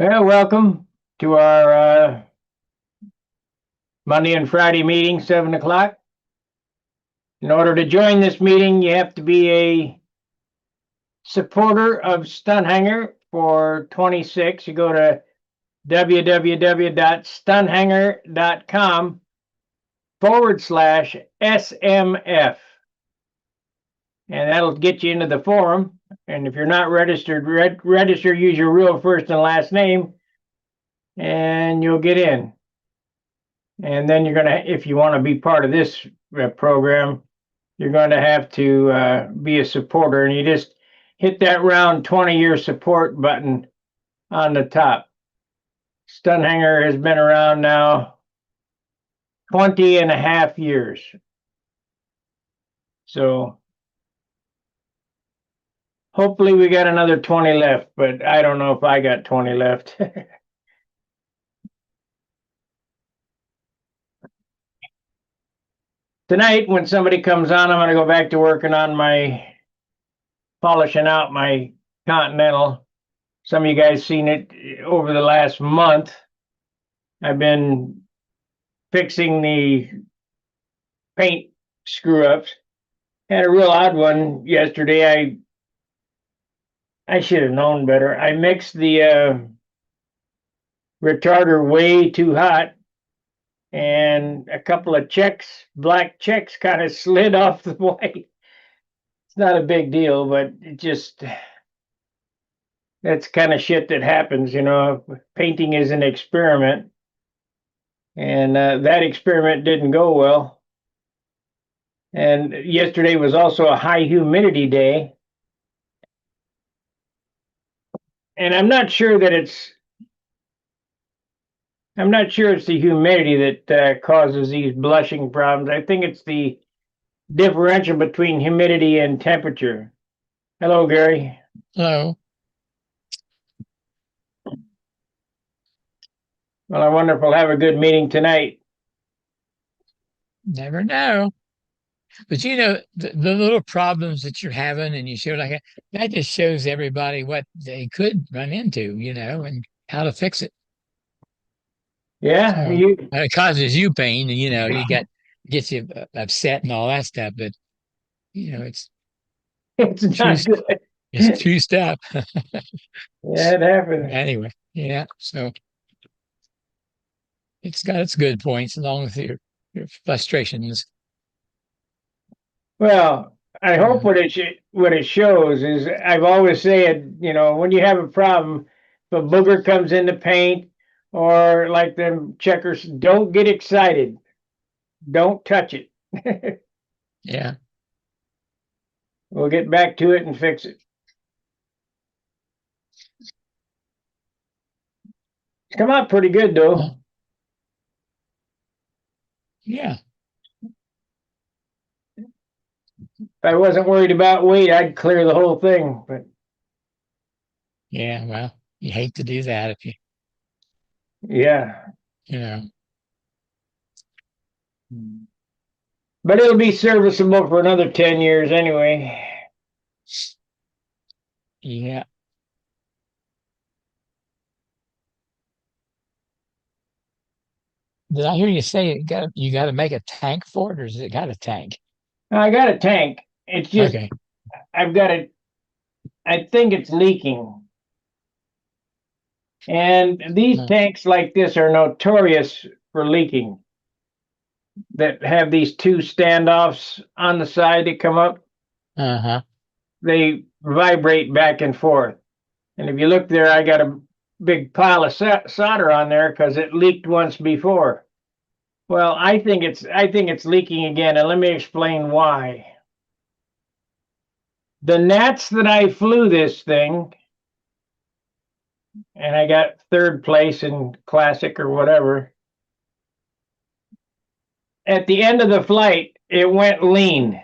Well, welcome to our Monday and Friday meeting, 7 o'clock. In order to join this meeting, you have to be a supporter of Stunt Hangar for 26. You go to www.stunthanger.com/SMF. And that'll get you into the forum. And if you're not registered, register, use your real first and last name, and you'll get in. And then you're going to, if you want to be part of this program, you're going to have to be a supporter. And you just hit that round 20-year support button on the top. Stunt Hangar has been around now 20 and a half years. So hopefully we got another 20 left, but I don't know if I got 20 left. Tonight, when somebody comes on, I'm going to go back to working on polishing out my Continental. Some of you guys seen it over the last month. I've been fixing the paint screw-ups. Had a real odd one yesterday. I should have known better. I mixed the retarder way too hot, and a couple of black checks kind of slid off the white. It's not a big deal, but that's kind of shit that happens, Painting is an experiment, and that experiment didn't go well. And yesterday was also a high humidity day. And I'm not sure it's the humidity that causes these blushing problems. I think it's the differential between humidity and temperature. Hello, Gary. Hello. Well, I wonder if we'll have a good meeting tonight. Never know. But the little problems that you're having, and you show that just shows everybody what they could run into, and how to fix it. Yeah, So it causes you pain, and you gets you upset and all that stuff. But it's it's true. not good. It's true stuff. Yeah, it happens. Anyway, yeah. So it's got its good points along with your frustrations. Well, I hope what it shows is, I've always said, when you have a problem, if a booger comes in the paint or like them checkers, don't get excited. Don't touch it. Yeah. We'll get back to it and fix it. It's come out pretty good, though. Yeah. If I wasn't worried about weight, I'd clear the whole thing. But yeah, well, you hate to do that if yeah. you. But it'll be serviceable for another 10 years anyway. Yeah. Did I hear you say you got to make a tank for it, or has it got a tank? I got a tank. It's just Okay. I've got it. I think it's leaking. And these tanks like this are notorious for leaking. That have these two standoffs on the side that come up. Uh-huh. They vibrate back and forth. And if you look there, I got a big pile of solder on there because it leaked once before. Well, I think it's leaking again, and let me explain why. The Nats that I flew this thing, and I got third place in classic or whatever. At the end of the flight, it went lean.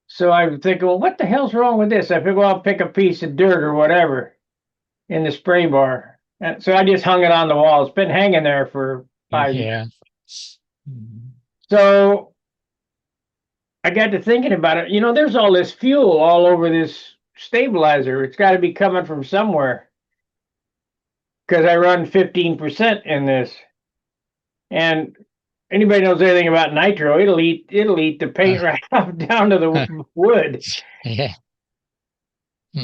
So I think, well, what the hell's wrong with this? I figured, well, I'll pick a piece of dirt or whatever in the spray bar. And so I just hung it on the wall. It's been hanging there for 5 years. So I got to thinking about it. There's all this fuel all over this stabilizer. It's got to be coming from somewhere. because I run 15% in this. And anybody knows anything about nitro, it'll eat the paint right off down to the wood. Yeah.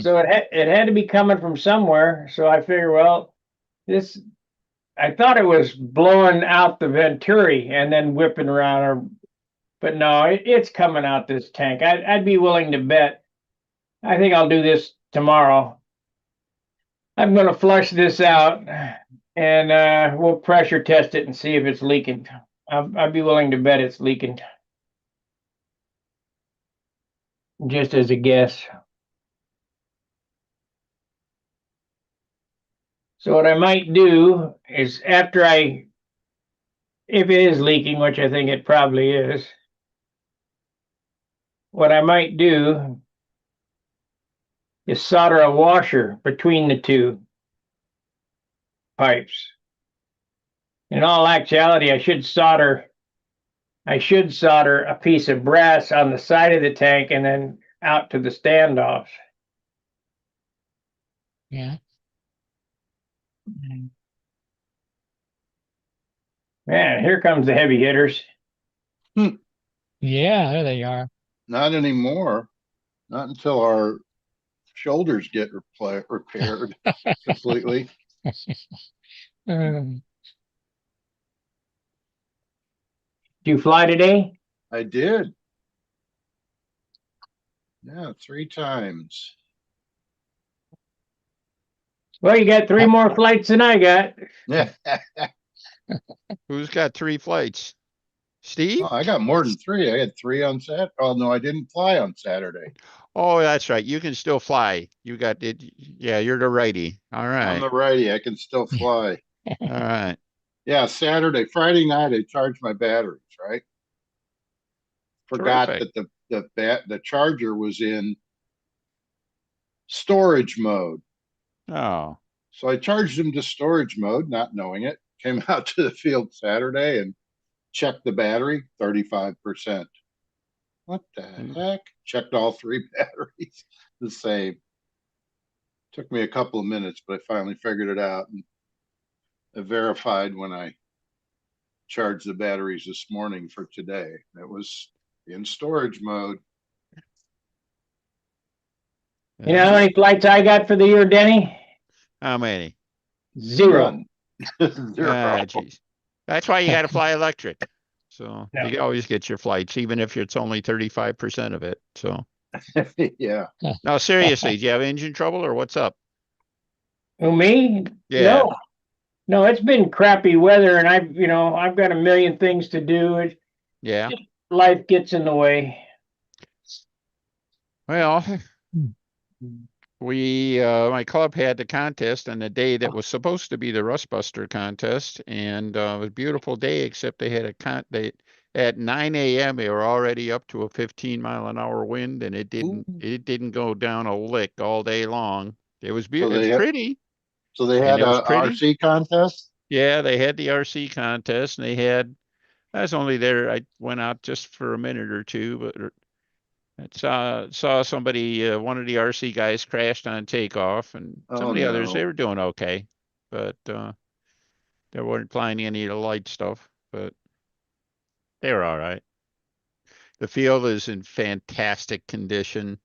So it had to be coming from somewhere. So I figured, well, this I thought it was blowing out the venturi and then whipping around, but no, it's coming out this tank. I'd be willing to bet. I think I'll do this tomorrow. I'm going to flush this out, and we'll pressure test it and see if it's leaking. I'd be willing to bet it's leaking, just as a guess. So what I might do is if it is leaking, which I think it probably is, what I might do is solder a washer between the two pipes. In all actuality, I should solder a piece of brass on the side of the tank and then out to the standoffs. Yeah. Man, here comes the heavy hitters. Yeah, there they are. Not anymore. Not until our shoulders get repaired completely. Um, Did you fly today? I did. Yeah, 3 times. Well, you got 3 more flights than I got. Yeah. Who's got 3 flights? Steve? Oh, I got more than 3. I had 3 on Saturday. Oh, no, I didn't fly on Saturday. Oh, that's right. You can still fly. You got it. Yeah, you're the righty. All I'm right. the righty. I can still fly. All right. Yeah, Friday night, I charged my batteries, right? Forgot Terrific. that the charger was in storage mode. Oh, So I charged them to storage mode, not knowing it. Came out to the field Saturday and checked the battery, 35%. What the heck? Checked all 3 batteries the same. Took me a couple of minutes, but I finally figured it out. And I verified when I charged the batteries this morning for today. It was in storage mode. You know how many flights I got for the year, Denny? how many? 0. None. 0. Ah, geez. That's why you got to fly electric. So Yeah. you can always get your flights, even if it's only 35% of it. So Yeah. no, seriously, do you have engine trouble or what's up? Who, me? Yeah. No, it's been crappy weather, and I've got a million things to do. Yeah. Life gets in the way. Well, my club had the contest on the day that was supposed to be the Rustbuster contest, and it was a beautiful day, except they had at 9 a.m. they were already up to a 15-mile-an-hour wind, and it didn't go down a lick all day long. It was beautiful. It's pretty. So they had it was a pretty. RC contest? Yeah, they had the RC contest, and I was only there. I went out just for a minute or two, but I saw somebody, one of the RC guys crashed on takeoff, and some of the others, they were doing okay, but they weren't flying any of the light stuff, but they were all right. The field is in fantastic condition.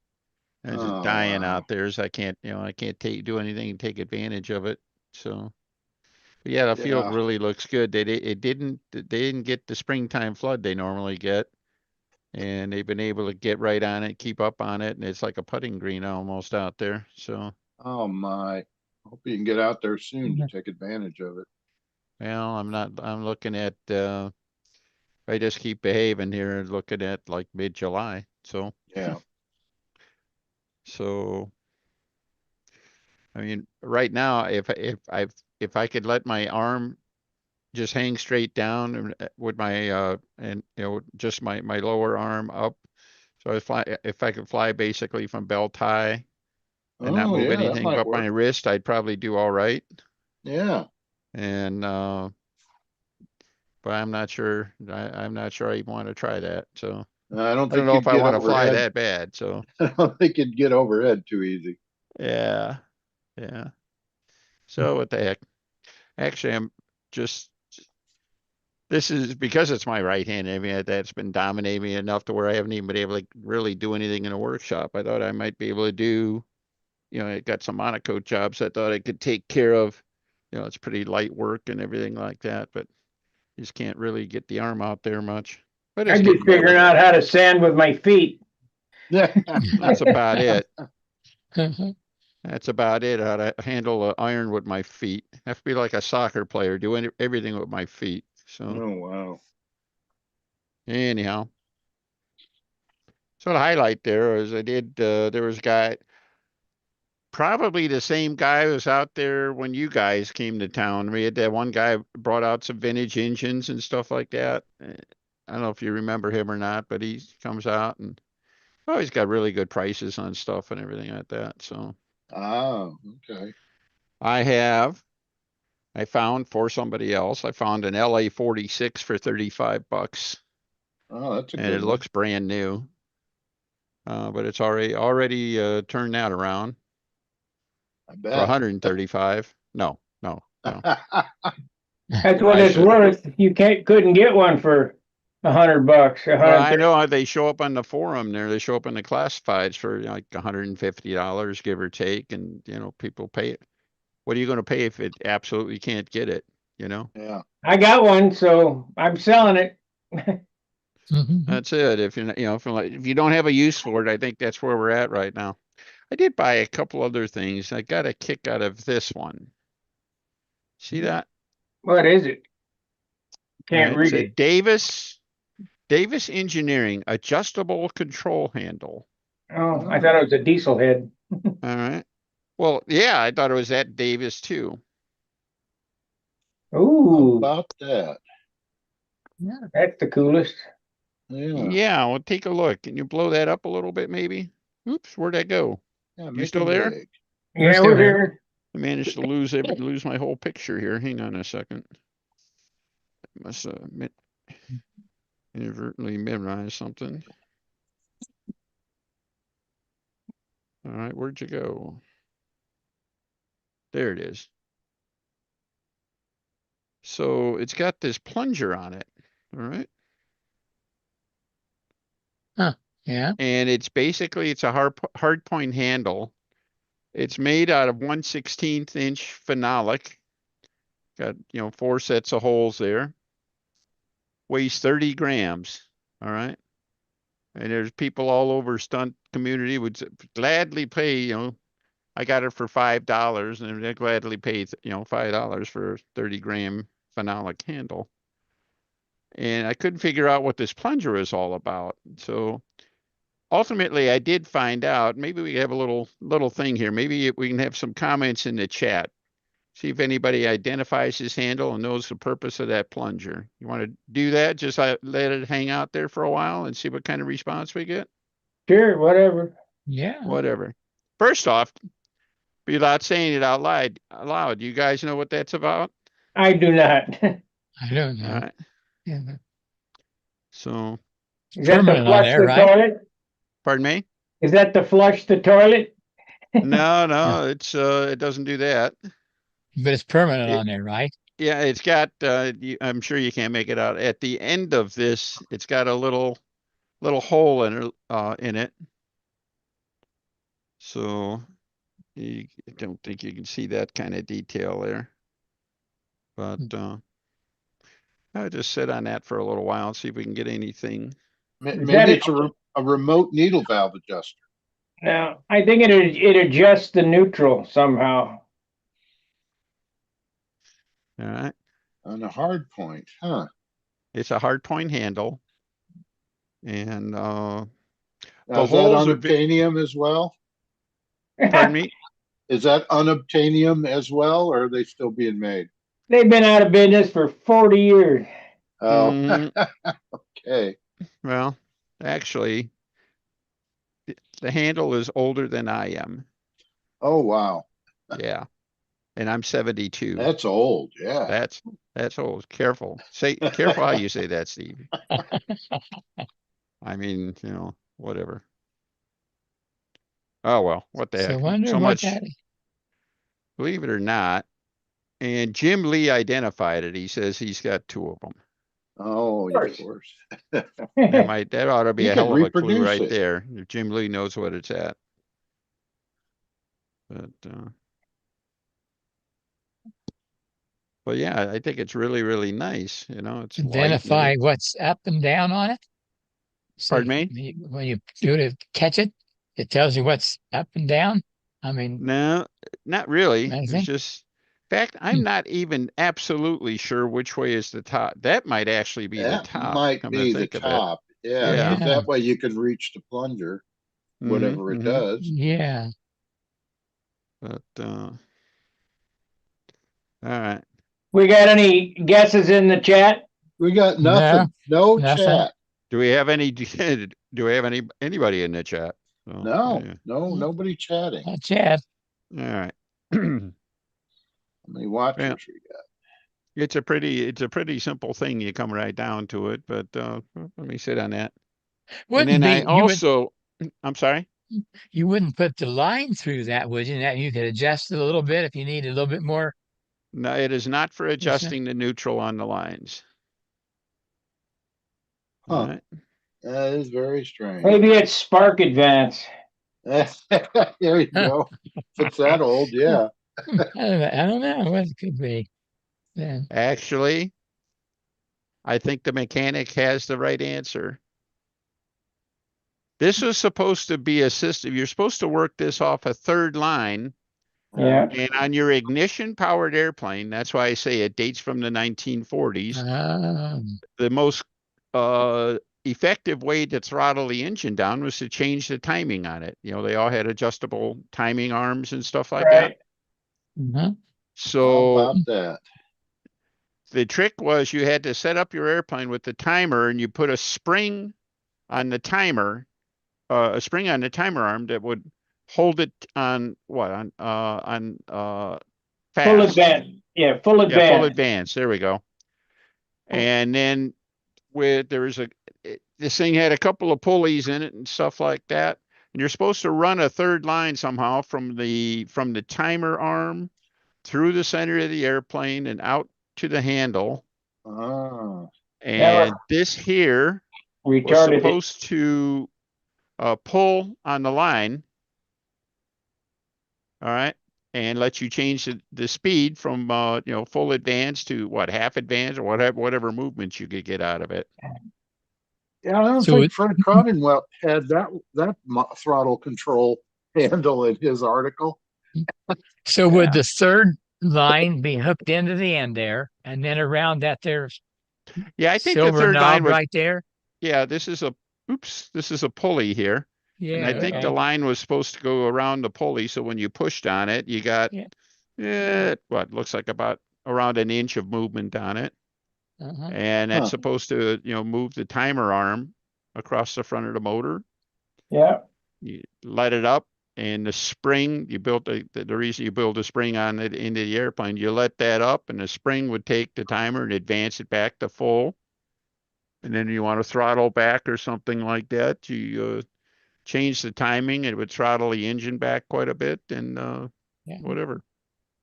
I'm just dying out there, so I can't do anything and take advantage of it. So, but yeah, the field really looks good. They didn't get the springtime flood they normally get. And they've been able to get right on it, keep up on it, and it's like a putting green almost out there. So, oh my, hope you can get out there soon to take advantage of it. well, I'm looking at, if I just keep behaving here, looking at like mid-July. So, Yeah. so, I mean, right now, if I could let my arm just hang straight down with my, and just my lower arm up. So if I could fly basically from belt high and not move anything but my wrist, I'd probably do all right. Yeah. And but I'm not sure. I'm not sure I want to try that. So I don't know if I want to fly that bad. So I don't think you'd get overhead too easy. yeah, yeah. So what the heck? Actually, I'm just, this is because it's my right hand. I mean, that's been dominating me enough to where I haven't even been able to really do anything in a workshop. I thought I might be able to do, I got some monocoat jobs I thought I could take care of. It's pretty light work and everything like that, but just can't really get the arm out there much. But it's I'm just getting better. figuring out how to sand with my feet. That's about it. That's about it. How to handle an iron with my feet. I have to be like a soccer player, doing everything with my feet. So Oh, wow. anyhow, so the highlight there is I did. There was a guy, probably the same guy who was out there when you guys came to town. We had that one guy brought out some vintage engines and stuff like that. I don't know if you remember him or not, but he comes out and he's got really good prices on stuff and everything like that. So Oh, okay. I found for somebody else, I found an LA 46 for $35 Oh, that's a and good it one. looks brand new. But it's already turned that around I for bet. 135. No. That's what I it's should. worth. You couldn't get one for $100, Well, I 130. know they show up on the forum there. They show up in the classifieds for like $150, give or take, and people pay it. What are you going to pay if it absolutely can't get it? Yeah. I got one, so I'm selling it. That's it. If if you don't have a use for it, I think that's where we're at right now. I did buy a couple other things. I got a kick out of this one. See that? What is it? Can't It's read a it. Davis Engineering adjustable control handle. Oh, I thought it was a diesel head. All right. Well, yeah, I thought it was that Davis too. How Ooh, about that? that's the coolest. Yeah. Yeah, well, take a look. Can you blow that up a little bit, maybe? Oops, where'd that go? Yeah, You make still them there? big. We're Yeah, still we're here. here. I managed to lose my whole picture here. Hang on a second. Must inadvertently minimize something. All right, where'd you go? There it is. So it's got this plunger on it. All right. Yeah. And it's a hard point handle. It's made out of 1/16 inch phenolic. Got, 4 sets of holes there. Weighs 30 grams. All right. And there's people all over stunt community would gladly pay, I got it for $5 and they'd gladly pay, $5 for a 30-gram phenolic handle. And I couldn't figure out what this plunger is all about. So ultimately I did find out. Maybe we have a little thing here. Maybe we can have some comments in the chat. See if anybody identifies his handle and knows the purpose of that plunger. You want to do that? Just let it hang out there for a while and see what kind of response we get? Sure, whatever. Yeah. Whatever. First off, without saying it out loud, you guys know what that's about? I do not. I don't All know. right. Yeah. So, Is that to Permanent on flush there, the right? toilet? pardon me? Is that to flush the toilet? No, it doesn't do that. But it's permanent It, on there, right? yeah, it's got, I'm sure you can't make it out. At the end of this, it's got a little hole in it. So I don't think you can see that kind of detail there. But I'll just sit on that for a little while and see if we can get anything. Is Maybe that it's a remote needle valve adjuster. now? I think it adjusts the neutral somehow. All right. On a hard point, huh? It's a hard point handle. And Now, the is that holes are, unobtainium as well? pardon me? Is that unobtainium as well, or are they still being made? They've been out of business for 40 years. Oh, Mhm. okay. Well, actually, the handle is older than I am. Oh, wow. Yeah. And I'm 72. That's old. Yeah. That's old. Careful. Careful how you say that, Steve. I mean, whatever. Oh well, what the So heck? wonder So what much, that. believe it or not, And Jim Lee identified it. He says he's got 2 of them. Oh, Of yeah, course. of course. That ought to be You a could hell of a clue reproduce right it. there. If Jim Lee knows what it's at. But yeah, I think it's really, really nice. You know, it's light. Identify what's up and down on it. Pardon See, me? when you do to catch it, it tells you what's up and down. I mean, No, not really. It's anything. just, in fact, I'm not even absolutely sure which way is the top. That might actually be the That top, might come to be the think of it. top. Yeah, Yeah. because that way you can reach the plunger, whatever it Mm-hmm. does. Yeah. But all right. We got any guesses in the chat? We got No, nothing. No nothing. chat. Do we have any? Do we have anybody in the chat? So, No, yeah. no, nobody chatting. Chad. All right. How many watchers we got? It's a pretty simple thing. You come right down to it, but let me sit on that. And Wouldn't then I be also, I'm sorry. you wouldn't put the line through that, would you? That you could adjust it a little bit if you need a little bit more. No, it is not for It's not- adjusting the neutral on the lines. Huh. All right. That is very strange. Maybe it's Spark Advance. There you go. If it's that old, yeah. I don't know what it could be. Yeah. Actually, I think the mechanic has the right answer. This was supposed to be a system. You're supposed to work this off a third line. Yeah. And on your ignition powered airplane, that's why I say it dates from the 1940s. The most effective way to throttle the engine down was to change the timing on it. You know, they all had adjustable timing arms and stuff like that. Uh-huh. How So about that? the trick was you had to set up your airplane with the timer, and you put a spring on the timer, a spring on the timer arm that would hold it on what on fast. Full advance. Yeah, full Yeah, advance. full advance. There we go. And then this thing had a couple of pulleys in it and stuff like that. And you're supposed to run a third line somehow from the timer arm through the center of the airplane and out to the handle. Ah, And this here was Retarded it. supposed to pull on the line. All right. And let you change the speed from full advance to what, half advance or whatever movements you could get out of it. yeah, I don't So think Fred Cronenwell had that throttle control handle in his article. So would the third line be hooked into the end there, and then around that there's Yeah, I think the silver third knob line was right there? yeah, this is a pulley here. Yeah. And I think okay. the line was supposed to go around the pulley, so when you pushed on it, you got what looks like about around an inch of movement on it. Uh-huh. And that's Huh. supposed to, move the timer arm across the front of the motor. Yeah. You light it up, and the spring, you built the reason you build a spring on it into the airplane, you let that up, and the spring would take the timer and advance it back to full. And then you want to throttle back or something like that, you change the timing, it would throttle the engine back quite a bit, and whatever.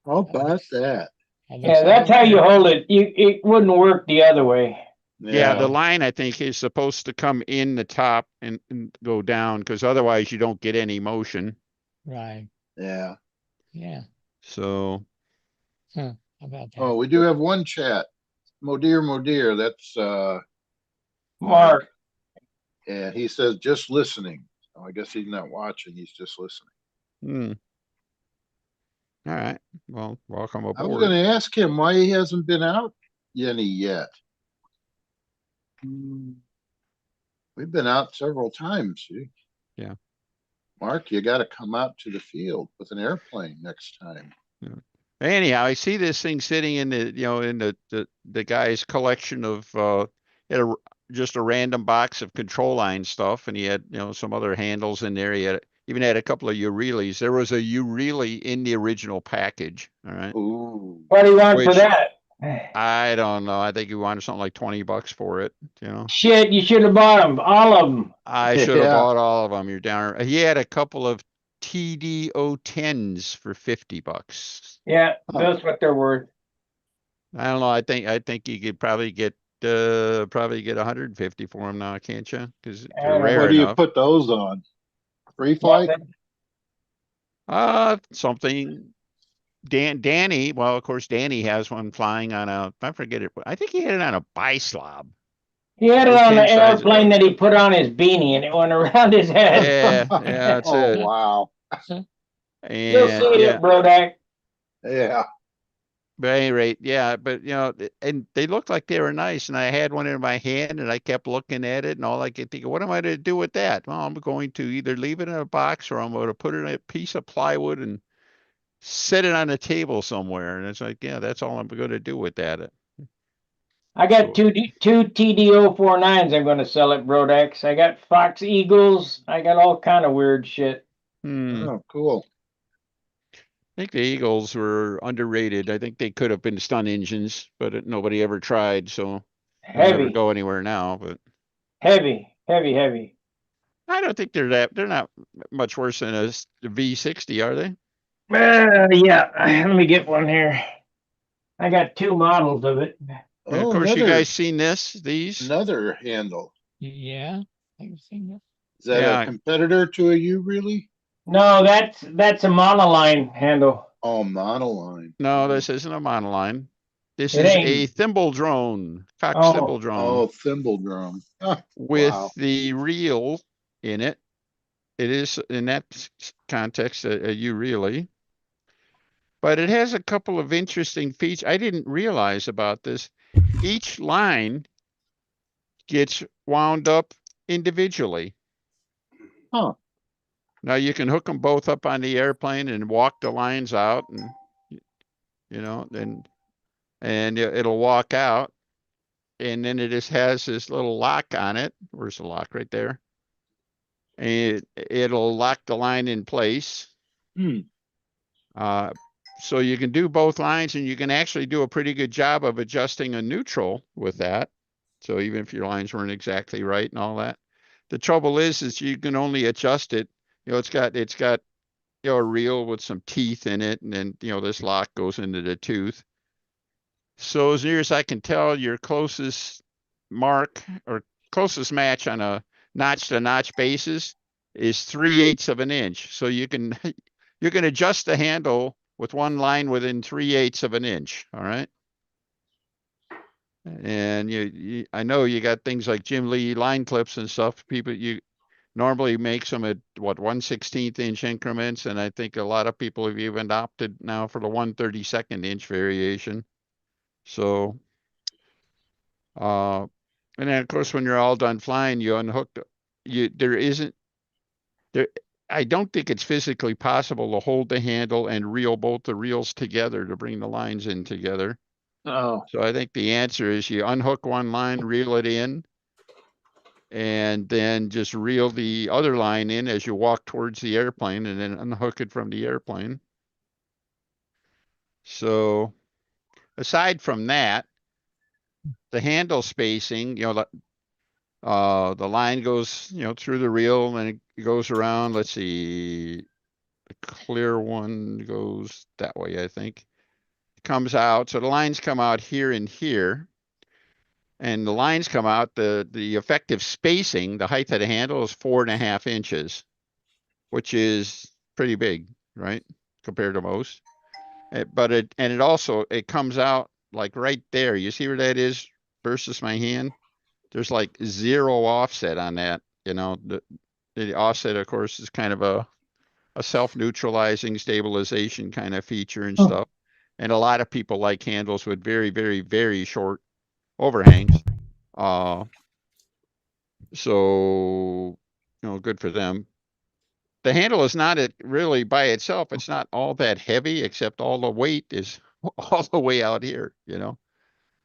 How about that? Yeah, that's how you hold it. It wouldn't work the other way. Yeah, the line, I think, is supposed to come in the top and go down, because otherwise you don't get any motion. Right. Yeah. Yeah. So How about that? Oh, we do have one chat. Modir, that's Mark. and he says just listening. So I guess he's not watching, he's just listening. All right. Well, welcome I was aboard. going to ask him why he hasn't been out any yet. We've been out several times. Yeah. Mark, you got to come out to the field with an airplane next time. Yeah. Anyhow, I see this thing sitting in the guy's collection of just a random box of control line stuff, and he had some other handles in there. He even had a couple of Urelis. There was a Ureli in the original package. All right. Ooh. What do you want for that? I don't know. I think he wanted something like $20 for it. Shit, you should have bought them, all of them. I should have bought all of them. You're down. He had a couple of TD-010s for $50. Yeah, that's what they're worth. I don't know. I think you could probably get 150 for them now, can't you? Because I they're don't rare What know. do you enough. put those on? Free flight? Nothing. Something. Danny. Well, of course, Danny has one flying on a. I forget it. I think he had it on a bislob. He had it Those on the 10 size. airplane that he put on his beanie and it went around his head. Yeah, yeah, that's Oh, it. wow. You'll see And it yeah, at Brodak. Yeah. but at any rate, yeah, but and they looked like they were nice. And I had one in my hand and I kept looking at it and all I could think, what am I to do with that? Well, I'm going to either leave it in a box or I'm going to put it in a piece of plywood and set it on a table somewhere. And it's like, yeah, that's all I'm going to do with that. I got So, two TD-049s I'm going to sell at Brodex. I got Fox Eagles. I got all kind of weird shit. Oh, cool. I think the Eagles were underrated. I think they could have been stun engines, but nobody ever tried. So they'll never Heavy, go anywhere now. But heavy. I don't think they're not much worse than a V60, are they? Yeah, let me get one here. I got two models of it. And of Oh, course, you guys seen these? another handle. Yeah, I've seen that. Is that a Yeah. competitor to a U really? No, that's a monoline handle. Oh, monoline. No, this isn't a monoline. This It is a ain't. thimble drone, Cox thimble Oh, drone Oh, thimble drum. Ah, wow. with the reel in it. It is in that context a U really, but it has a couple of interesting features. I didn't realize about this. Each line gets wound up individually. Huh. Now you can hook them both up on the airplane and walk the lines out, and then it'll walk out, and then it just has this little lock on it. Where's the lock? Right there. And it'll lock the line in place. Hmm. So you can do both lines, and you can actually do a pretty good job of adjusting a neutral with that. So even if your lines weren't exactly right and all that, the trouble is you can only adjust it. It's got a reel with some teeth in it, and then this lock goes into the tooth. So as near as I can tell, your closest mark or closest match on a notch to notch basis is 3/8 of an inch. So you can adjust the handle with one line within 3/8 of an inch. All right. And I know you got things like Jim Lee line clips and stuff. People you normally makes them at 1/16 inch increments, and I think a lot of people have even opted now for the 1/32 inch variation. So, and then of course when you're all done flying, you unhook there isn't there. I don't think it's physically possible to hold the handle and reel both the reels together to bring the lines in together. Oh, So I think the answer is you unhook one line, reel it in, and then just reel the other line in as you walk towards the airplane and then unhook it from the airplane. So aside from that, the handle spacing, the line goes, through the reel and it goes around. Let's see, the clear one goes that way, I think. It comes out. So the lines come out here and here. And the lines come out, the effective spacing, the height of the handle is 4.5 inches, which is pretty big, right? Compared to most. But it also comes out like right there. You see where that is versus my hand? There's like 0 offset on that. The offset, of course, is kind of a self-neutralizing stabilization kind of feature and Oh. stuff. And a lot of people like handles with very, very, very short overhangs. So, good for them. The handle is not really by itself. It's not all that heavy, except all the weight is all the way out here,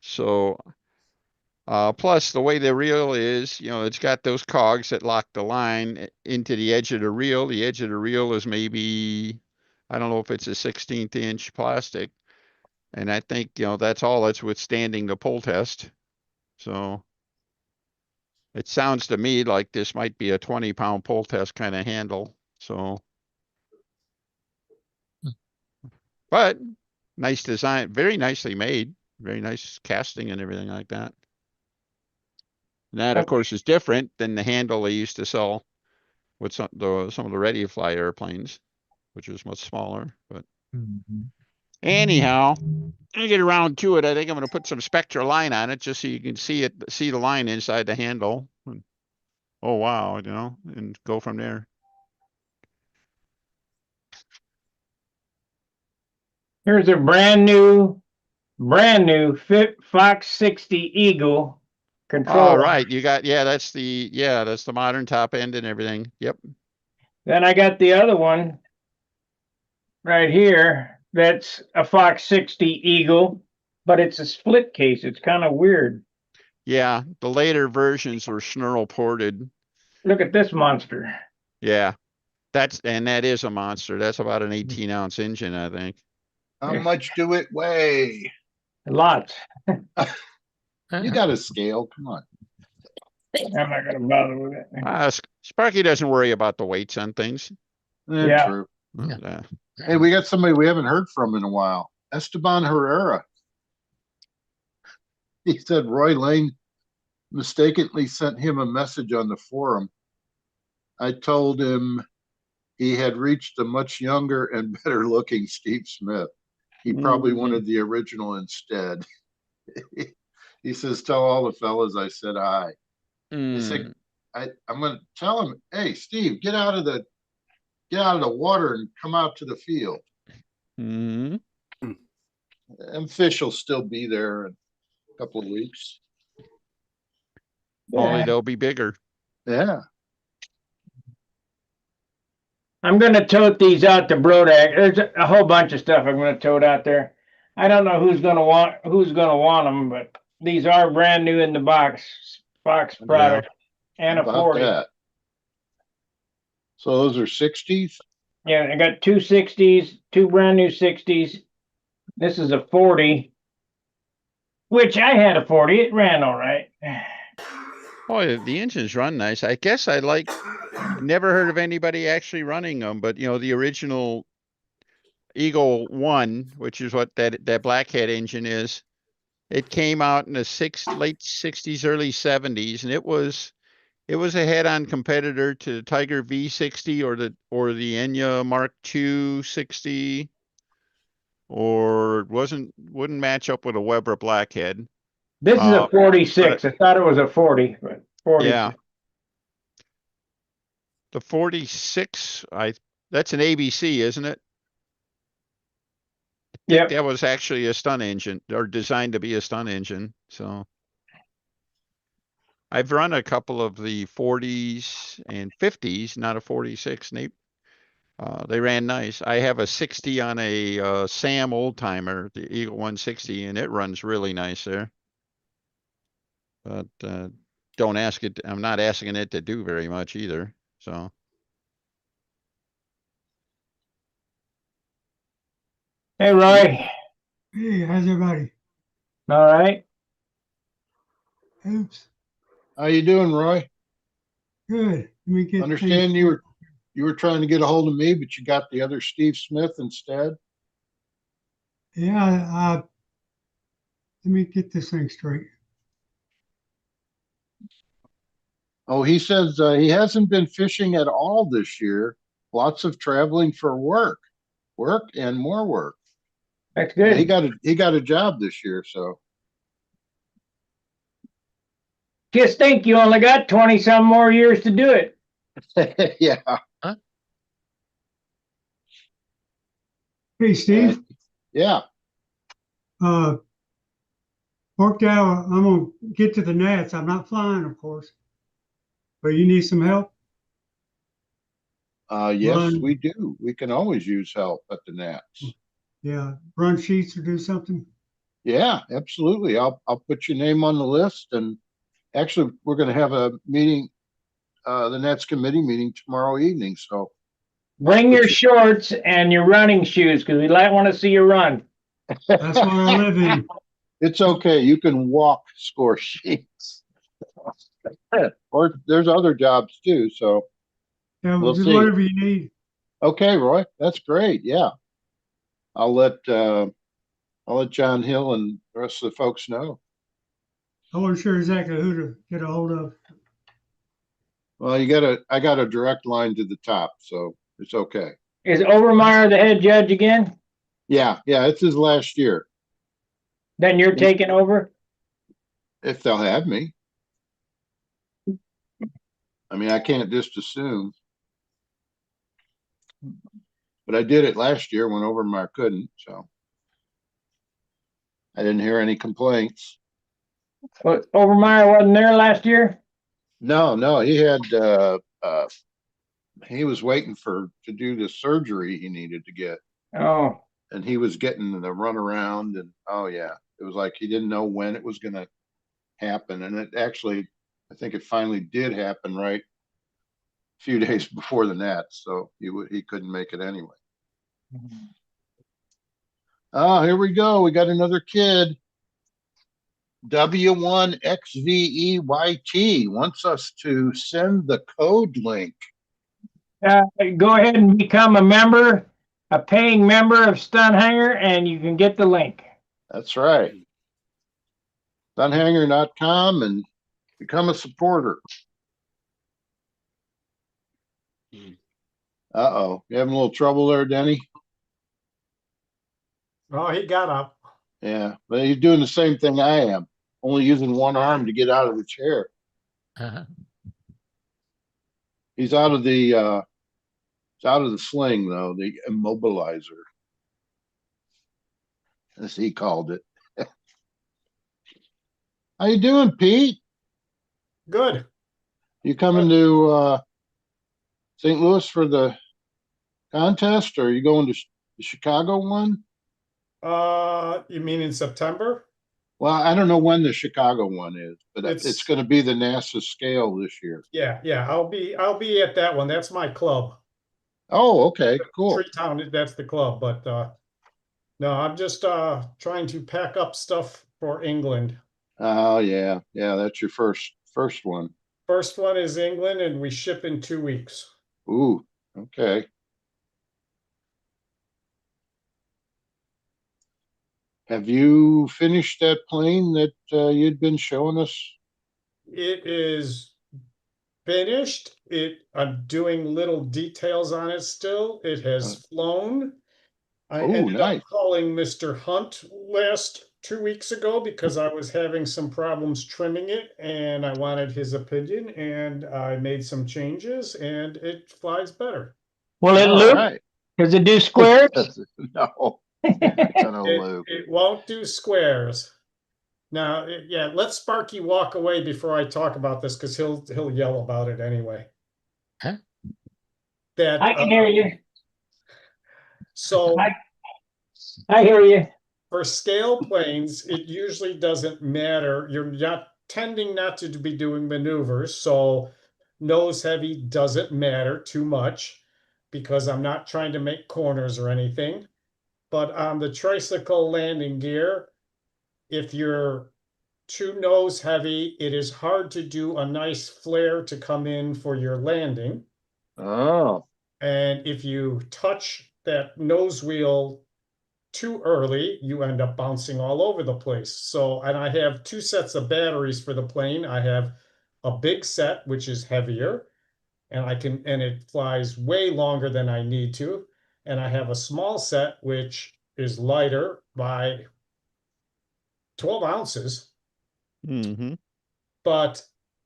So, plus the way the reel is, it's got those cogs that lock the line into the edge of the reel. The edge of the reel is maybe, I don't know if it's a 16th inch plastic. And I think, that's all that's withstanding the pull test. So it sounds to me like this might be a 20-pound pull test kind of handle. So, but nice design, very nicely made. very nice casting and everything like that. And that, of course, is different than the handle they used to sell with some of the ready to fly airplanes, which was much smaller. But Mhm. anyhow, when I get around to it, I think I'm going to put some Spectra line on it just so you can see the line inside the handle. And, oh wow, and go from there. Here's a brand new Fox 60 Eagle control. All right, that's the modern top end and everything. Yep. Then I got the other one right here. That's a Fox 60 Eagle, but it's a split case. It's kind of weird. Yeah, the later versions were snurl ported. Look at this monster. Yeah, that is a monster. That's about an 18-ounce engine, I think. How much do it weigh? Lots. You got a scale. Come on. I'm not gonna bother with it. Sparky doesn't worry about the weights on things. Yeah. True. Yeah. Hey, we got somebody we haven't heard from in a while. Esteban Herrera. He said Roy Lane mistakenly sent him a message on the forum. I told him he had reached a much younger and better looking Steve Smith. He probably wanted the original instead. He says, tell all the fellas I said hi. I said, I'm going to tell him, hey, Steve, get out of the water and come out to the field. Mm-hmm. And fish will still be there in a couple of weeks. Only they'll be bigger. Yeah. I'm gonna tote these out to Brodak. There's a whole bunch of stuff I'm gonna tote out there. I don't know who's gonna want them, but these are brand new in the box. Fox product and a 40. That. So those are 60s? Yeah, I got two 60s, two brand new 60s. This is a 40, which I had a 40. It ran all right. Oh, the engines run nice. I guess never heard of anybody actually running them, but the original Eagle 1, which is what that Blackhead engine is, it came out in the late 60s, early 70s, and it was a head-on competitor to the Tiger V60 or the Enya Mark II 60, or wouldn't match up with a Weber Blackhead. This is a 46. I thought it was a 40, but 46. Yeah. The 46, that's an ABC, isn't it? I think that was actually a stunt engine, or designed to be a stunt engine. So I've run a couple of the 40s and 50s, not a 46. They ran nice. I have a 60 on a Sam old timer, the Eagle 160, and it runs really nice there. But don't ask it. I'm not asking it to do very much either. So. Hey, Roy. Hey, how's everybody? All right. Oops. How you doing, Roy? Good. Let me get. Understand you were trying to get a hold of me, but you got the other Steve Smith instead. Yeah. Let me get this thing straight. Oh, he says he hasn't been fishing at all this year. Lots of traveling for work and more work. That's good. Yeah, he got a job this year, so. Just think you only got 20 some more years to do it. Yeah. Huh? Hey, Steve. Yeah. Worked out. I'm gonna get to the nets. I'm not flying, of course, but you need some help. Yes, we do. We can always use help at the nets. Yeah, run sheets or do something. Yeah, absolutely. I'll put your name on the list, and actually, we're going to have a meeting, the Nets committee meeting tomorrow evening. So bring your shorts and your running shoes because we want to see you run. That's what I live in. It's okay. You can walk score sheets, or there's other jobs too. So Yeah, we'll just see. whatever you need. Okay, Roy, that's great. Yeah, I'll let I'll let John Hill and the rest of the folks know. I wasn't sure exactly who to get a hold of. Well, I got a direct line to the top, so it's okay. Is Overmeyer the head judge again? Yeah, it's his last year, Then you're taking over? if they'll have me. I mean, I can't just assume. But I did it last year when Overmeyer couldn't, so I didn't hear any complaints. But Overmeyer wasn't there last year? No, he had he was waiting to do the surgery he needed to get, Oh, and he was getting the runaround, and oh yeah, it was like he didn't know when it was going to happen, and it actually, I think it finally did happen right a few days before the Nats, so he couldn't make it anyway. Oh, here we go. We got another kid. W1XVEYT wants us to send the code link. go ahead and become a member, a paying member of Stunt Hangar, and you can get the link. That's right. Stunthangar.com and become a supporter. Uh-oh. You having a little trouble there, Denny? Oh, he got up. Yeah, but he's doing the same thing I am, only using one arm to get out of the chair. Uh-huh. He's out of the sling though, the immobilizer, as he called it. How you doing, Pete? Good. You coming to St. Louis for the contest, or are you going to the Chicago one? You mean in September? Well, I don't know when the Chicago one is, but it's It's- going to be the NASA scale this year. Yeah. I'll be at that one. That's my club. Oh, okay, cool. Tree Town, that's the club, but no, I'm just trying to pack up stuff for England. Oh yeah, that's your first one. First one is England, and we ship in 2 weeks. Ooh, okay. Have you finished that plane that you'd been showing us? It is finished. I'm doing little details on it still. It has flown. I Oh, ended nice. up calling Mr. Hunt last 2 weeks ago because I was having some problems trimming it and I wanted his opinion, and I made some changes and it flies better. Will it All loop? right. Does it do squares? No, it's gonna loop. It won't do squares. Now, yeah, let Sparky walk away before I talk about this because he'll yell about it anyway. Huh? That I can hear you. so I hear you. for scale planes, it usually doesn't matter. You're not tending not to be doing maneuvers, so nose heavy doesn't matter too much because I'm not trying to make corners or anything. But on the tricycle landing gear, if you're too nose heavy, it is hard to do a nice flare to come in for your landing. Oh, And if you touch that nose wheel too early, you end up bouncing all over the place. So, and I have 2 sets of batteries for the plane. I have a big set, which is heavier, and it flies way longer than I need to. And I have a small set, which is lighter by 12 ounces, Mm-hmm.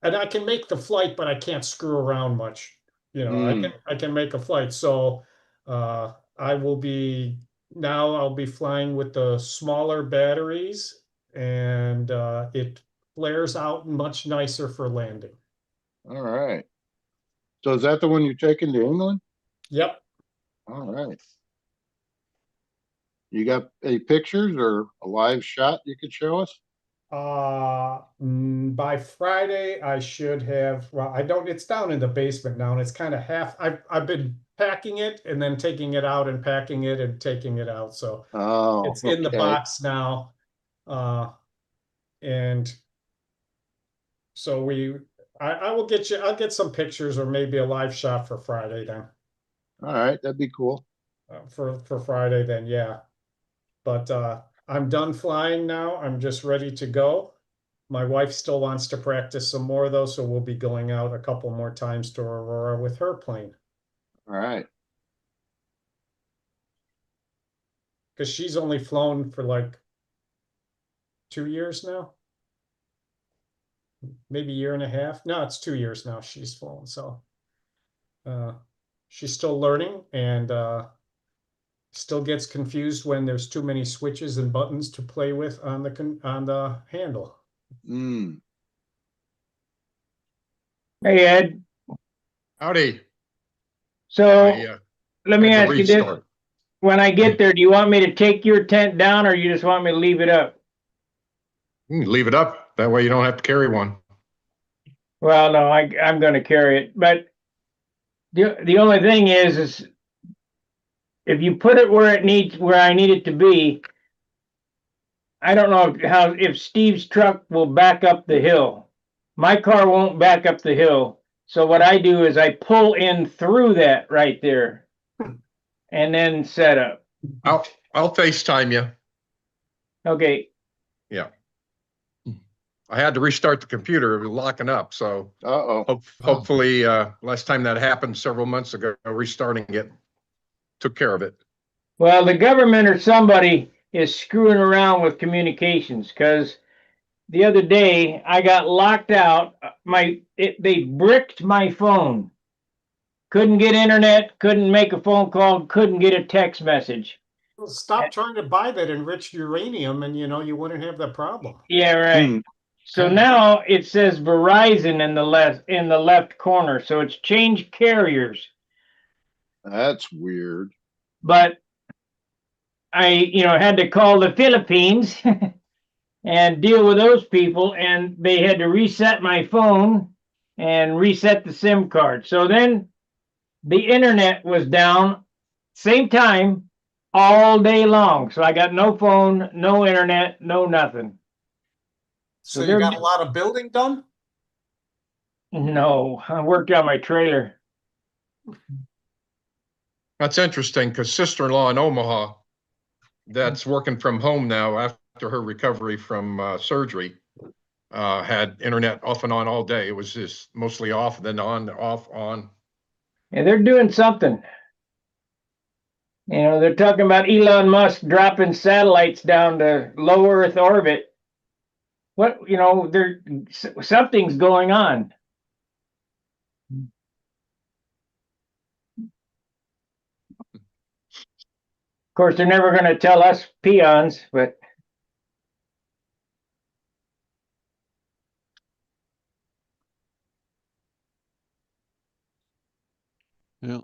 and I can make the flight, but I can't screw around much. Mm. I can make a flight. So I'll be flying with the smaller batteries, and it flares out much nicer for landing. All right. So is that the one you're taking to England? Yep. All right. You got any pictures or a live shot you could show us? By Friday, I should have, well, I don't, it's down in the basement now and it's kind of half, I've been packing it and then taking it out and packing it and taking it out. So Oh, it's in the okay. box now. And so I will I'll get some pictures or maybe a live shot for Friday then. All right, that'd be cool. For Friday then, yeah. But I'm done flying now. I'm just ready to go. My wife still wants to practice some more though, so we'll be going out a couple more times to Aurora with her plane. All right. Because she's only flown for like 2 years now. Maybe a year and a half. No, it's 2 years now she's flown. So she's still learning and still gets confused when there's too many switches and buttons to play with on the handle. Mm. Hey, Ed. Howdy. So I let me had to ask you this. restart. When I get there, do you want me to take your tent down or you just want me to leave it up? You can leave it up. That way you don't have to carry one. Well, no, I'm going to carry it. But the only thing is if you put it where I need it to be, I don't know if Steve's truck will back up the hill. My car won't back up the hill. So what I do is I pull in through that right there and then set up. I'll FaceTime you. Okay. Yeah. I had to restart the computer. It was locking up. So Uh-oh. hopefully last time that happened several months ago, restarting it took care of it. Well, the government or somebody is screwing around with communications because the other day I got locked out. They bricked my phone. Couldn't get internet, couldn't make a phone call, couldn't get a text message. Well, stop trying to buy that enriched uranium and you wouldn't have that problem. Yeah, right. Hmm. So now it says Verizon in the left corner. So it's changed carriers. That's weird. But I, had to call the Philippines and deal with those people, and they had to reset my phone and reset the SIM card. So then the internet was down same time all day long. So I got no phone, no internet, no nothing. So you got a lot of building done? No, I worked on my trailer. That's interesting because sister-in-law in Omaha that's working from home now after her recovery from surgery had internet off and on all day. It was just mostly off, then on, off, on. And they're doing something. They're talking about Elon Musk dropping satellites down to low Earth orbit. Something's going on. Of course, they're never going to tell us peons, but Yeah.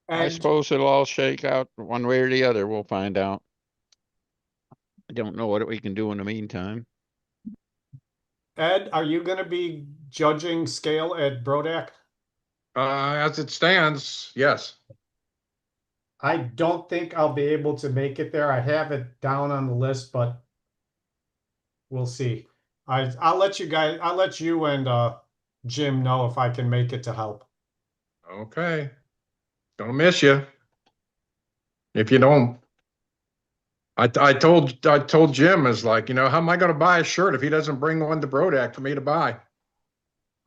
I And suppose it'll all shake out one way or the other. We'll find out. I don't know what we can do in the meantime. Ed, are you going to be judging scale at Brodak? As it stands, yes. I don't think I'll be able to make it there. I have it down on the list, but we'll see. I'll let you and Jim know if I can make it to help. Okay. Gonna miss you. If you don't, I told Jim, is like, how am I gonna buy a shirt if he doesn't bring one to Brodak for me to buy?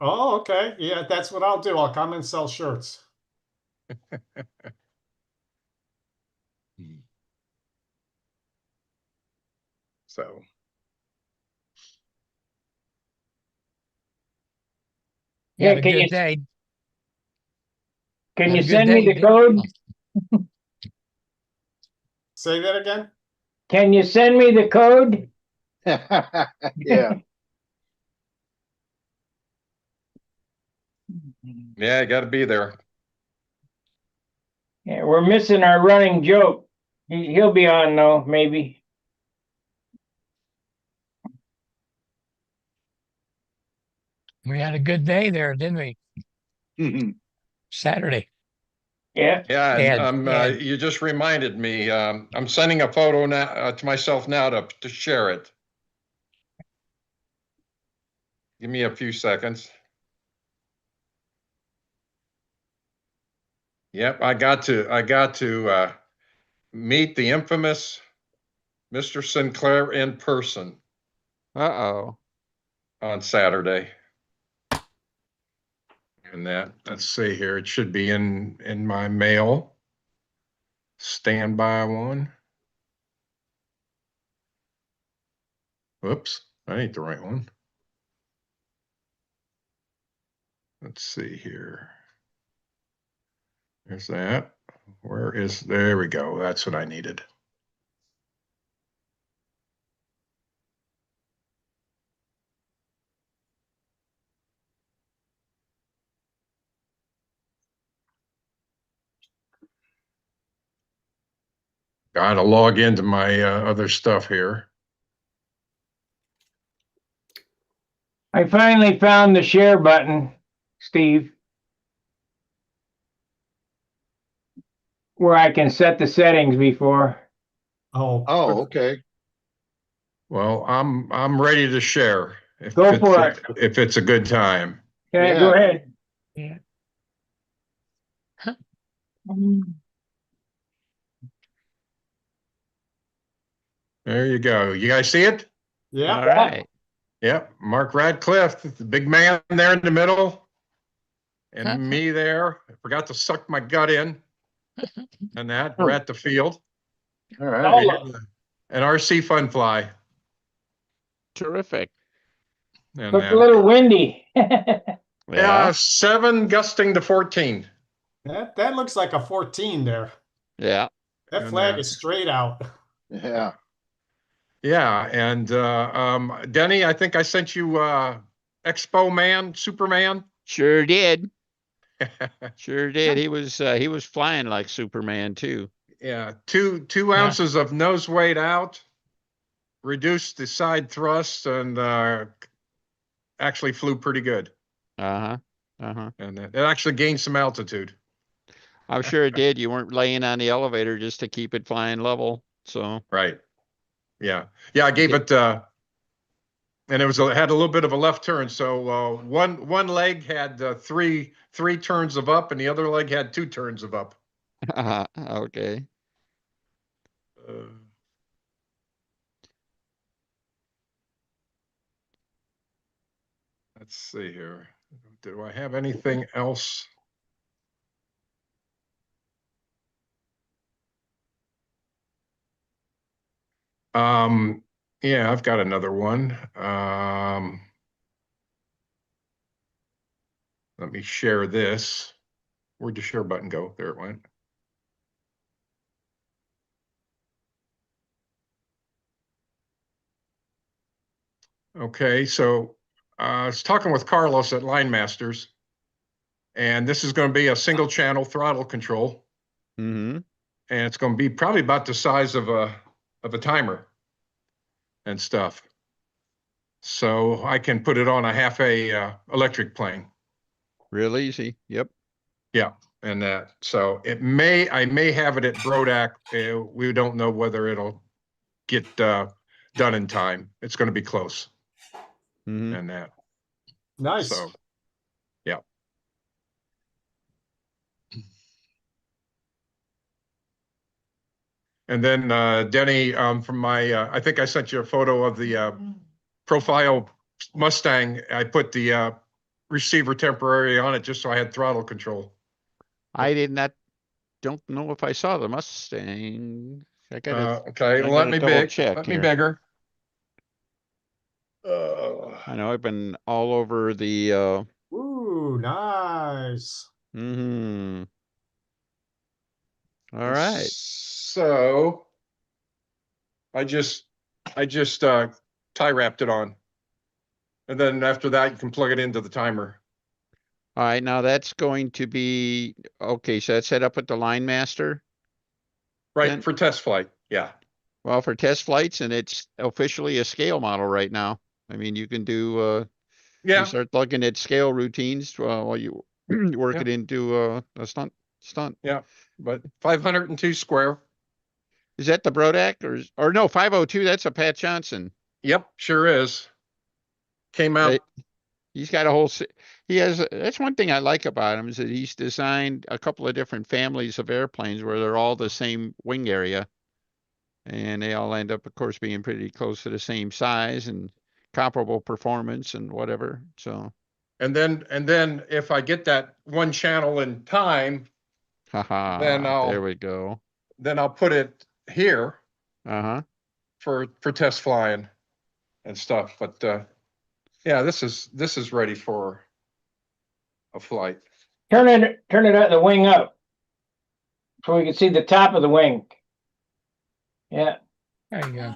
Oh, okay. Yeah, that's what I'll do. I'll come and sell shirts. So You had yeah, a good day. can Had you a good send me day, the didn't code? you? Say that again? Can you send me the code? Yeah. yeah, I gotta be there. Yeah, we're missing our running joke. He'll be on though, maybe. We had a good day there, didn't we? Saturday. Yeah. Yeah, and Ed. you just reminded me. I'm sending a photo now to myself now to share it. Give me a few seconds. Yep, I got to meet the infamous Mr. Sinclair in person Uh-oh. on Saturday. And let's see here, it should be in my mail. Standby one. Whoops, that ain't the right one. Let's see here. There's that. There we go. That's what I needed. Gotta log into my other stuff here. I finally found the share button, Steve, where I can set the settings before. Oh, Oh, okay. Well, I'm ready to share Go for it. if it's a good time. Okay, go Yeah. ahead. Yeah. There you go. You guys see it? yeah. All right. Yep. Mark Radcliffe, the big man there in the middle, and me there. I forgot to suck my gut in, and we're at the field. All right. Oh, An RC Fun Fly, Terrific. and looks a little windy. Yeah. 7 gusting to 14. That looks like a 14 there. Yeah. That And flag that- is straight out. Yeah. Yeah, and Denny, I think I sent you Expo Man, Superman. Sure did. Sure did. He was flying like Superman too. Yeah, two ounces of nose weight out, reduced the side thrust, and actually flew pretty good. Uh-huh. Uh-huh. And it actually gained some altitude. I'm sure it did. You weren't laying on the elevator just to keep it flying level. So Right. Yeah. Yeah, I gave it and it had a little bit of a left turn. So one leg had three turns of up, and the other leg had 2 turns of up. okay. Let's see here. Do I have anything else? Yeah, I've got another one. Let me share this. Where'd the share button go? There it went. Okay, so I was talking with Carlos at Line Masters, and this is going to be a single channel throttle control, Mm-hmm. and it's going to be probably about the size of a timer and stuff. So I can put it on a half electric plane. Real easy. Yep. Yeah, and so I may have it at Brodak. We don't know whether it'll get done in time. It's going to be close. Mm-hmm. And that. Nice. So, yeah. And then Denny, from my, I think I sent you a photo of the profile Mustang. I put the receiver temporary on it just so I had throttle control. I don't know if I saw the Mustang. I gotta Okay, I let gotta me double check let me here. bigger. I know I've been all over the Ooh, nice. mm-hmm. All right. So I just tie wrapped it on. And then after that, you can plug it into the timer. All right, now that's going to be okay, so that's set up with the Line Master. Right, Then- for test flight. Yeah. Well, for test flights, and it's officially a scale model right now. I mean, you can do Yeah. you start looking at scale routines while you work Yeah. it into a stunt. Yeah. But 502 square. Is that the Brodak or no, 502, that's a Pat Johnson. Yep, sure is. Came out. He's got a whole He has, that's one thing I like about him is that he's designed a couple of different families of airplanes where they're all the same wing area. And they all end up, of course, being pretty close to the same size and comparable performance and whatever. So, And then if I get that one channel in time, haha, Then there I'll- we go. then I'll put it here Uh-huh. for test flying and stuff. But yeah, this is ready for a flight. Turn it at the wing up. So we can see the top of the wing. Yeah, There you go.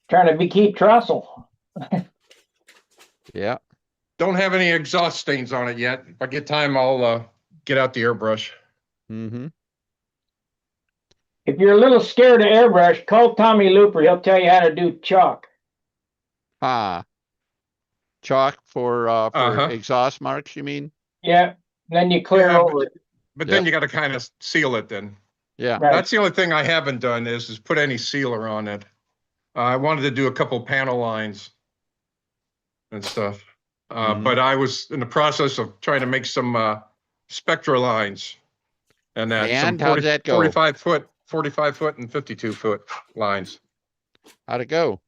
trying to keep trussel. Yeah. Don't have any exhaust stains on it yet. If I get time, I'll get out the airbrush. Mm-hmm. If you're a little scared of airbrush, call Tommy Looper. He'll tell you how to do chalk. Ah. Chalk for Uh-huh. exhaust marks, you mean? Yeah, then you clear Yeah, over it. But then you got to kind of seal it then. Yeah. Right. That's the only thing I haven't done is put any sealer on it. I wanted to do a couple panel lines and stuff. Mhm. But I was in the process of trying to make some spectra lines and that some And how'd that go? 45 foot and 52 foot lines. How'd it go?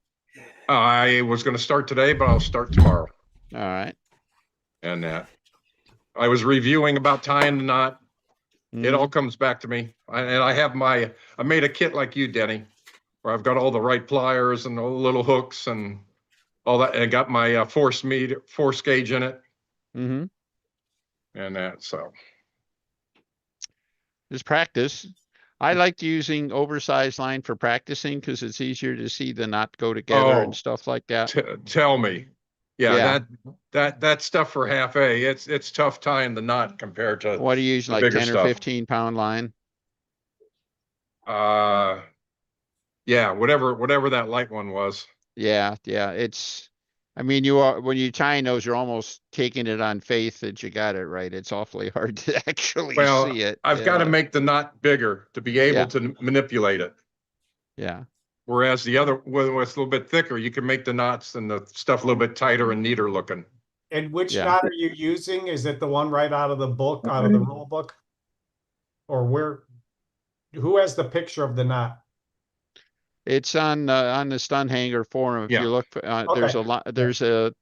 I was going to start today, but I'll start tomorrow. All right. And I was reviewing about tying the knot. It Mhm. all comes back to me. I made a kit like you, Denny, where I've got all the right pliers and all the little hooks and all that. And got my force gauge in it Mm-hmm. and that. So Just practice. I liked using oversized line for practicing because it's easier to see the knot go together and Oh, stuff like that. tell me. Yeah. Yeah, that stuff for half A, it's tough tying the knot compared to What do you use, the like bigger 10 or stuff. 15-pound line? Yeah, whatever that light one was. Yeah, yeah. I mean, when you're tying those, you're almost taking it on faith that you got it right. It's awfully hard to actually Well, see it. I've got to make the knot bigger to be able Yeah. to manipulate it. Yeah. Whereas the other, when it's a little bit thicker, you can make the knots and the stuff a little bit tighter and neater looking. And which Yeah. knot are you using? Is it the one right out of the book, out of the rule book? Or who has the picture of the knot? It's on the Stunt Hangar forum. If Yeah. you look, there's a Okay. lot, there's a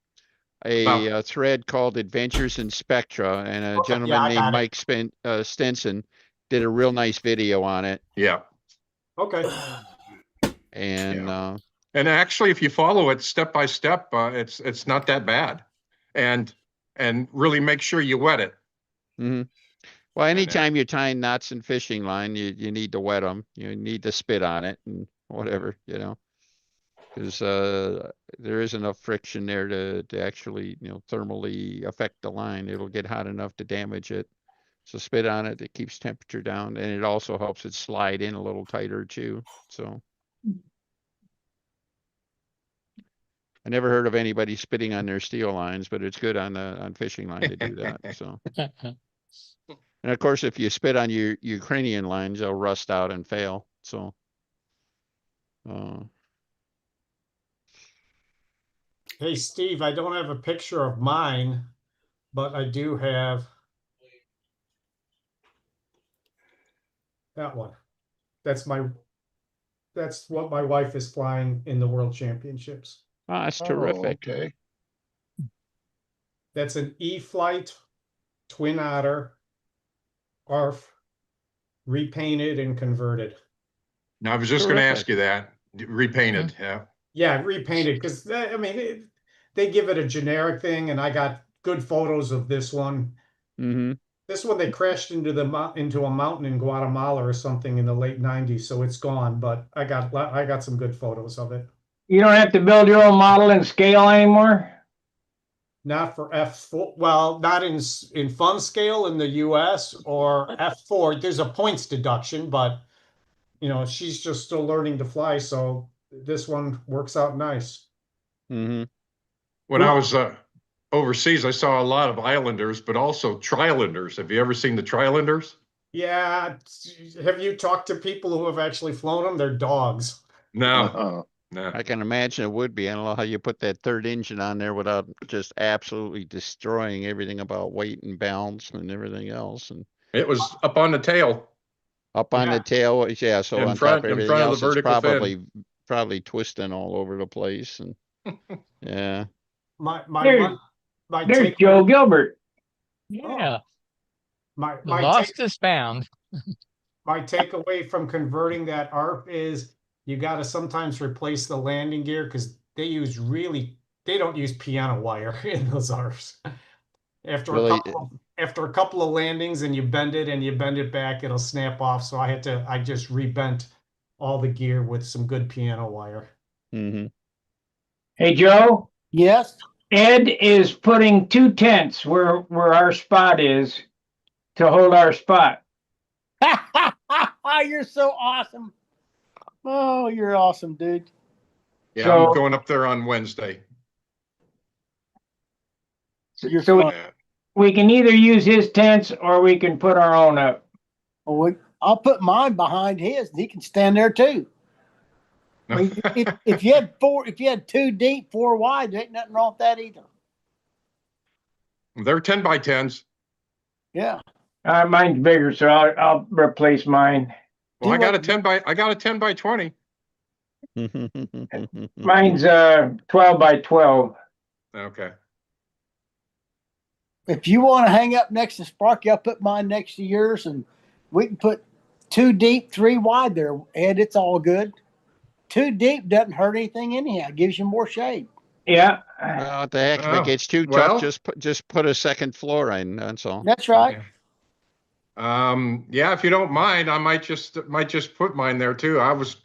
Wow. thread called Adventures in Spectra, and a Okay, yeah, gentleman I named got it. Mike Stenson did a real nice video on it. Yeah. Okay. And And actually, if you follow it step by step, it's not that bad. And really make sure you wet it. mhm. Well, anytime you're tying knots and fishing line, you need to wet them. You need to spit on it and whatever, because there is enough friction there to actually, thermally affect the line. It'll get hot enough to damage it. So spit on it. It keeps temperature down, and it also helps it slide in a little tighter too. So I never heard of anybody spitting on their steel lines, but it's good on fishing line to do that. So. And of course, if you spit on your Ukrainian lines, they'll rust out and fail. So, Hey, Steve, I don't have a picture of mine, but I do have that one. That's what my wife is flying in the World Championships. that's terrific. Okay. That's an E-Flight Twin Otter ARF repainted and converted. Now, I was just going to ask you that. Repainted, yeah. Yeah, repainted because they give it a generic thing, and I got good photos of this one. Mm-hmm. This one they crashed into a mountain in Guatemala or something in the late '90s, so it's gone. But I got some good photos of it. You don't have to build your own model and scale anymore. Not for F4. Well, not in fun scale in the US or F4. There's a points deduction, but she's just still learning to fly, so this one works out nice. Mm-hmm. When I was overseas, I saw a lot of islanders, but also trilanders. Have you ever seen the trilanders? Yeah. Have you talked to people who have actually flown them? They're dogs. No. No. I can imagine it would be. I don't know how you put that third engine on there without just absolutely destroying everything about weight and balance and everything else. And It was up on the tail up on Yeah. the tail, yeah. So In on front- top of in everything front of the else, it's vertical fin. probably twisting all over the place. And yeah, There- my There's take Joe Gilbert. Yeah. my The my lost take, is found. my takeaway from converting that ARP is you got to sometimes replace the landing gear because they don't use piano wire in those ARPs. After Really? after a couple of landings and you bend it back, it'll snap off. So I just rebent all the gear with some good piano wire. hmm Hey, Joe, Yes. Ed is putting 2 tents where our spot is to hold our spot. You're so awesome. Oh, you're awesome, dude. Yeah, So- I'm going up there on Wednesday. You're So fun. we can either use his tents or we can put our own up. Well, I'll put mine behind his, and he can stand there too. I mean, if you had 2 deep, 4 wide, there ain't nothing wrong with that either. They're 10 by 10s. Yeah. Mine's bigger, so I'll replace mine. Well, Do I got what- a 10 by 20. Mine's 12 by 12. Okay. If you want to hang up next to Sparky, I'll put mine next to yours, and we can put 2 deep, 3 wide there. Ed, it's all good. 2 deep doesn't hurt anything anyhow. It gives you more shade. Yeah. Well, what the heck? If Oh, it gets too well. tough, just put a second floor in. That's all. That's right. Yeah, if you don't mind, I might just put mine there too. I was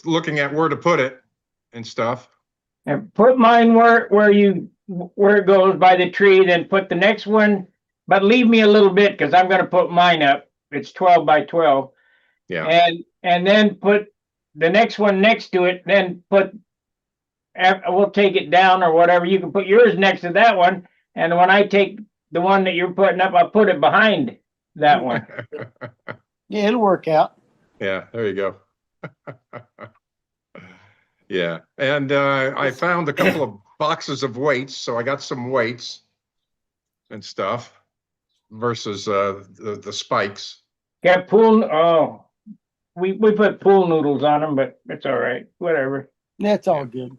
looking at where to put it and stuff. And put mine where it goes by the tree, then put the next one, but leave me a little bit because I'm gonna put mine up. It's 12 by 12. Yeah. And then put the next one next to it, then we'll take it down or whatever. You can put yours next to that one, and when I take the one that you're putting up, I'll put it behind that one. Yeah, it'll work out. Yeah, there you go. Yeah, and I found a couple of boxes of weights, so I got some weights and stuff versus the spikes. Got pool. Oh, we put pool noodles on them, but it's all right. Whatever. That's all good.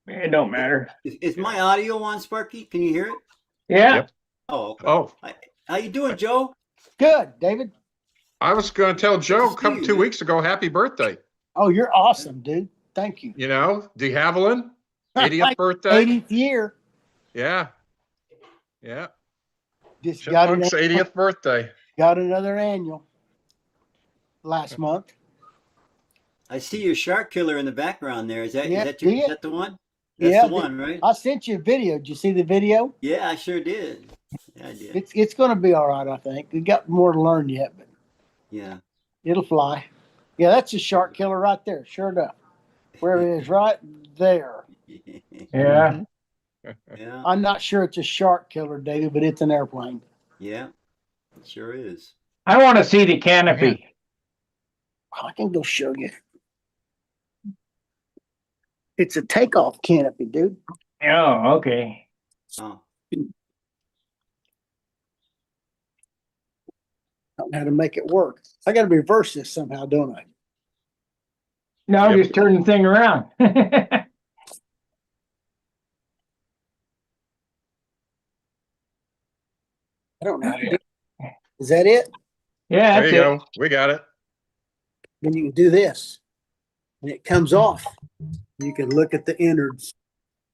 It don't matter. Is my audio on, Sparky? Can you hear it? Yeah. Yep. Oh, okay. Oh, How you doing, Joe? Good, David. I was going to tell Joe Good to see you, 2 man. weeks ago, happy birthday. Oh, you're awesome, dude. Thank you. You know, de Havilland, 80th birthday. 80th year. Yeah. Yeah. Just got Chipmunk's 80th birthday. got another annual last month. I see your shark killer in the background there. Is that Yeah, is yeah. that the one? That's Yeah, the one, right? I sent you a video. Did you see the video? Yeah, I sure did. Yeah, I did. It's going to be all right, I think. We got more to learn yet, but Yeah. it'll fly. Yeah, that's a shark killer right there. Sure enough. Where it is, right there. Yeah. Yeah. I'm not sure it's a shark killer, David, but it's an airplane. Yeah. It sure is. I want to see the canopy. I can go show you. It's a takeoff canopy, dude. Oh, okay. Oh. I don't know how to make it work. I got to reverse this somehow, don't I? No, Yep. just turn the thing around. I don't know how to do it. Is that it? Yeah, There that's you it. go. We got it. Then you can do this. And it comes off. You can look at the innards.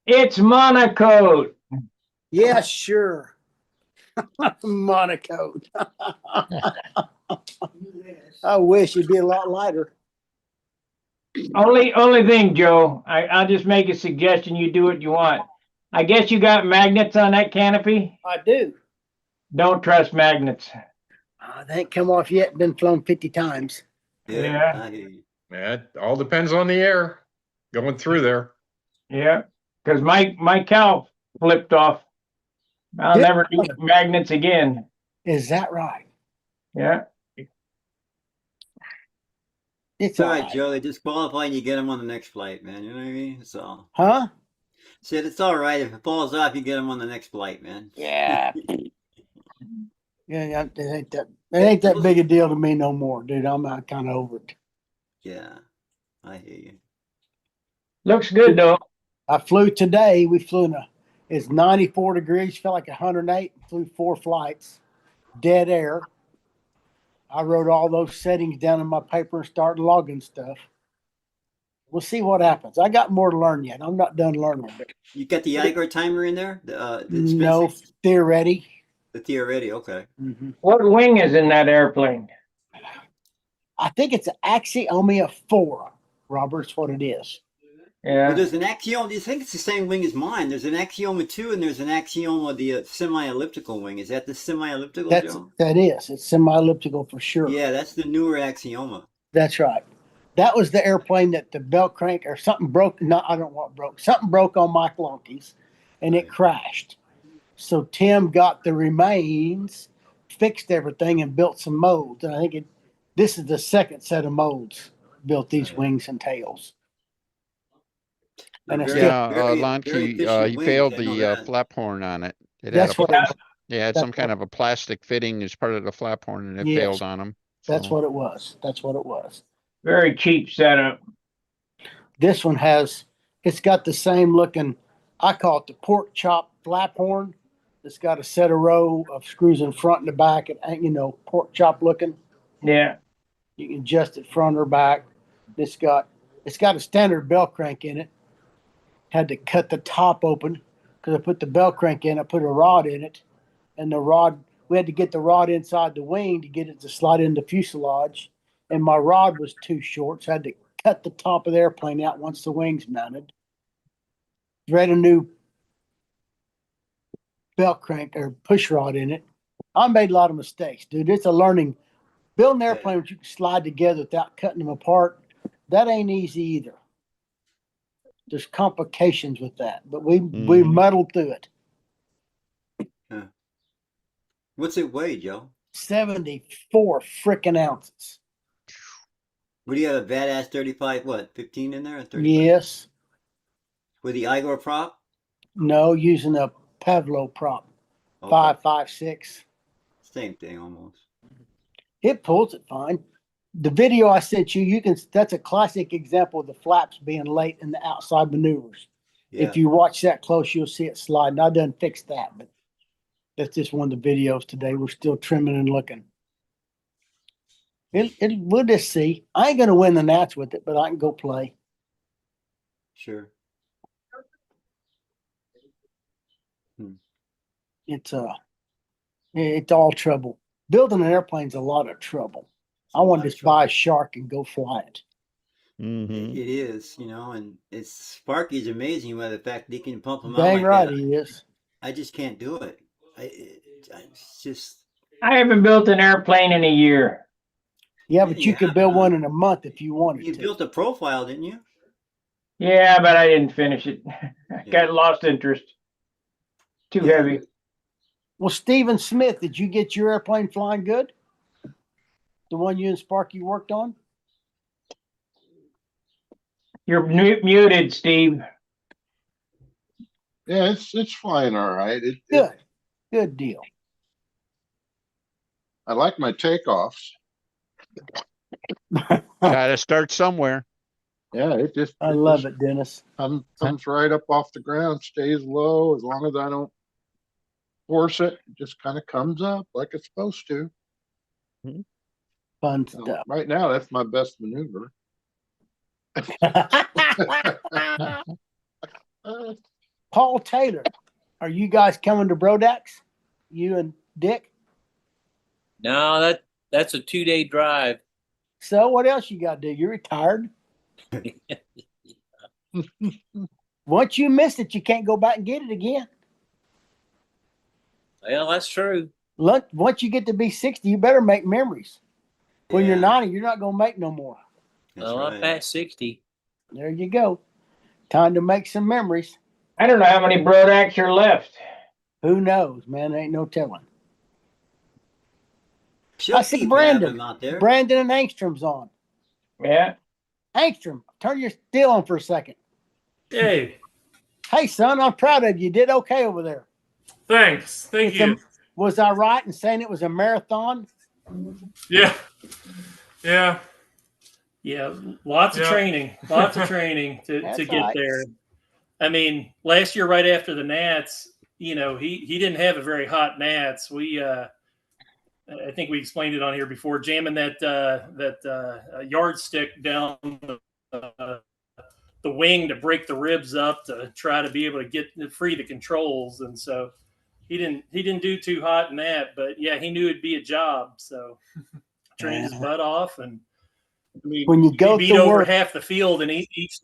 It's Monaco. Yeah, sure. Monaco. I wish it'd be a lot lighter. Only thing, Joe, I'll just make a suggestion. You do what you want. I guess you got magnets on that canopy? I do. Don't trust magnets. They ain't come off yet. Been flown 50 times. Yeah. I hear you. Yeah, it all depends on the air going through there. Yeah, because my cow flipped off. I'll Yeah. never do magnets again. Is that right? Yeah. It's It's all all right, right. Joe. They disqualify and you get them on the next flight, man. You know what I mean? So Huh? said it's all right if it falls off, you get them on the next flight, man. Yeah. Yeah, it ain't that big a deal to me no more, dude. I'm kind of over it. Yeah, I hear you. Looks good though. I flew today. We flew it's 94 degrees, felt like 108. Flew 4 flights, dead air. I wrote all those settings down in my paper and started logging stuff. We'll see what happens. I got more to learn yet. I'm not done learning. But You got the Igor timer in there? The no Spencer? theoretic. The theoretic, okay. What wing is in that airplane? I think it's an Axioma 4, Robert's what it is. Well, Yeah. there's an Axioma. Do you think it's the same wing as mine? There's an Axioma 2 and there's an Axioma, the semi-elliptical wing. Is that the semi-elliptical, Joe? That is. It's semi-elliptical for sure. Yeah, that's the newer Axioma. That's right. That was the airplane that the belt crank or something broke. No, I don't know what broke. Something broke on my flunkies and it crashed. So Tim got the remains, fixed everything, and built some molds. And I think this is the second set of molds built these wings and tails. And They're it's very, still, very Lonky, efficient he wings, failed I know the that. flap horn on it. It had that's a, what. yeah, had that's some kind of a plastic fitting as part of the flap horn, and it Yes. failed on him. That's So, what it was. That's what it was. Very cheap setup. This one it's got the same looking, I call it the pork chop flap horn. It's got a set of row of screws in front and the back, and pork chop looking. Yeah. You can adjust it front or back. It's got a standard bell crank in it. Had to cut the top open because I put the bell crank in. I put a rod in it, and we had to get the rod inside the wing to get it to slide into fuselage. And my rod was too short, so I had to cut the top of the airplane out once the wings mounted. Thread a new belt crank or push rod in it. I made a lot of mistakes, dude. It's a learning. Building an airplane which you can slide together without cutting them apart, that ain't easy either. There's complications with that, but we muddled through it. Huh. What's it weigh, Joe? 74 freaking ounces. What do you have, a badass 35, 15 in there? 35? Yes. With the Igor prop? No, using a Pavlo prop. Okay. 5.56. Same thing almost. It pulls it fine. The video I sent you, that's a classic example of the flaps being late in the outside maneuvers. Yeah. If you watch that close, you'll see it sliding. I done fixed that, but that's just one of the videos today. We're still trimming and looking. We'll just see. I ain't gonna win the Nats with it, but I can go play. Sure. It's all trouble. Building an airplane's a lot of trouble. I want to just buy a Shark and go fly it. mhm. It is, and Sparky's amazing by the fact that he can pump them out Dang like right that. he is. I just can't do it. It's just. I haven't built an airplane in a year. Yeah, but you could build one in a month if you wanted You to. built a profile, didn't you? Yeah, but I didn't finish it. Yeah. Got lost interest. Too Yeah. heavy. Well, Stephen Smith, did you get your airplane flying good? The one you and Sparky worked on? You're muted, Steve. Yeah, it's flying all right. Good deal. I like my takeoffs. Gotta start somewhere. Yeah, I love it, Dennis. Comes right up off the ground, stays low as long as I don't force it. It just kind of comes up like it's supposed to. Fun So stuff. right now, that's my best maneuver. Paul Taylor, are you guys coming to Brodax? You and Dick? No, that's a 2-day drive. So what else you got to do? You're retired. Once you miss it, you can't go back and get it again. Well, that's true. Once you get to be 60, you better make memories. When you're Yeah. 90, you're not going to make no more. That's Well, I'm right. past 60. There you go. Time to make some memories. I don't know how many Brodax are left. Who knows, man? Ain't no telling. She'll I see keep Brandon. having them out there. Brandon and Angstrom's on. Yeah. Angstrom, turn your still on for a second. Hey, Hey, son, I'm proud of you. You did okay over there. thanks. Thank It's you. was I right in saying it was a marathon? Yeah. Yeah. Yeah, lots of Yeah. training, lots of training to That's get right. there. I mean, last year, right after the Nats, you know, he didn't have a very hot Nats. I think we explained it on here before, jamming that yardstick down uh, the wing to break the ribs up to try to be able to get free the controls, and so he didn't do too hot in that. But yeah, he knew it'd be a job, so trained his butt off, and I mean, When you he go beat to over work, half the field in each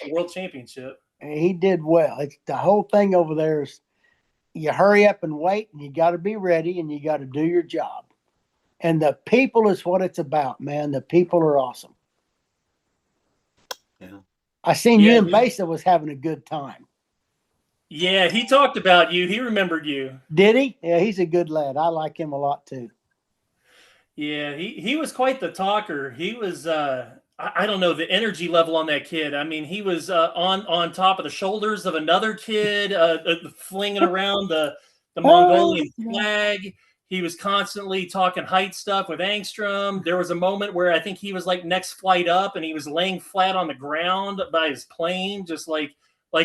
world championship. he did well. It's the whole thing over there is you hurry up and wait, and you got to be ready, and you got to do your job. And the people is what it's about, man. The people are awesome. Yeah. I seen Yeah, you and Besa was having a good time. Yeah, he talked about you. He remembered you. Did he? Yeah, he's a good lad. I like him a lot too. Yeah, he was quite the talker. He was I don't know the energy level on that kid. I mean, he was on top of the shoulders of another kid, flinging around the Mongolian flag. He was constantly talking height stuff with Angstrom. There was a moment where I think he was like next flight up, and he was laying flat on the ground by his plane, just like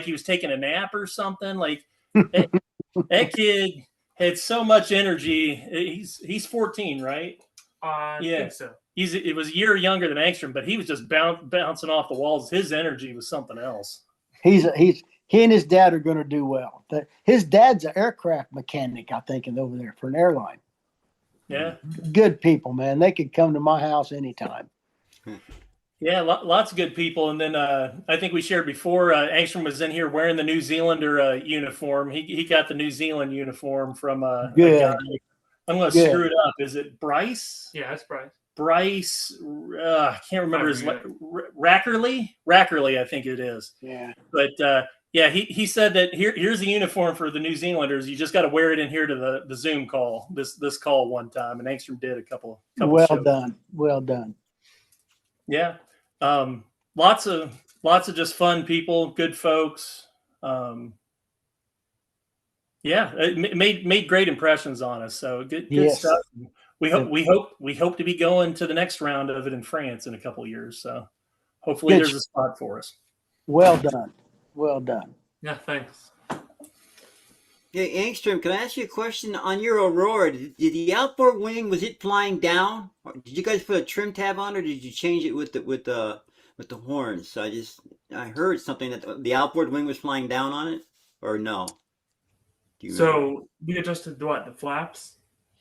he was taking a nap or something. Like that kid had so much energy. He's 14, right? I think so. It was a year younger than Angstrom, but he was just bouncing off the walls. His energy was something else. He and his dad are going to do well. His dad's an aircraft mechanic, I think, over there for an airline. Yeah. Good people, man. They could come to my house anytime. Yeah, lots of good people. And then I think we shared before, Angstrom was in here wearing the New Zealander uniform. He got the New Zealand uniform from a guy. I'm going to screw it up. Is it Bryce? Yeah, that's Bryce. Bryce, I can't remember his Rackerly. Rackerly, I think it is. Yeah. But yeah, he said that here's the uniform for the New Zealanders. You just got to wear it in here to the Zoom call. This call one time, and Angstrom did a couple Well shows. done. Well done. Yeah. Lots of just fun people, good folks. Yeah, it made great impressions on us. So good stuff. We hope to be going to the next round of it in France in a couple of years. So hopefully there's a spot for us. Well done. Well done. Yeah, thanks. Hey, Angstrom, can I ask you a question? On your Aurora, did the outboard wing, was it flying down? Or did you guys put a trim tab on, or did you change it with the horns? I heard something that the outboard wing was flying down on it, or no? So we adjusted the flaps?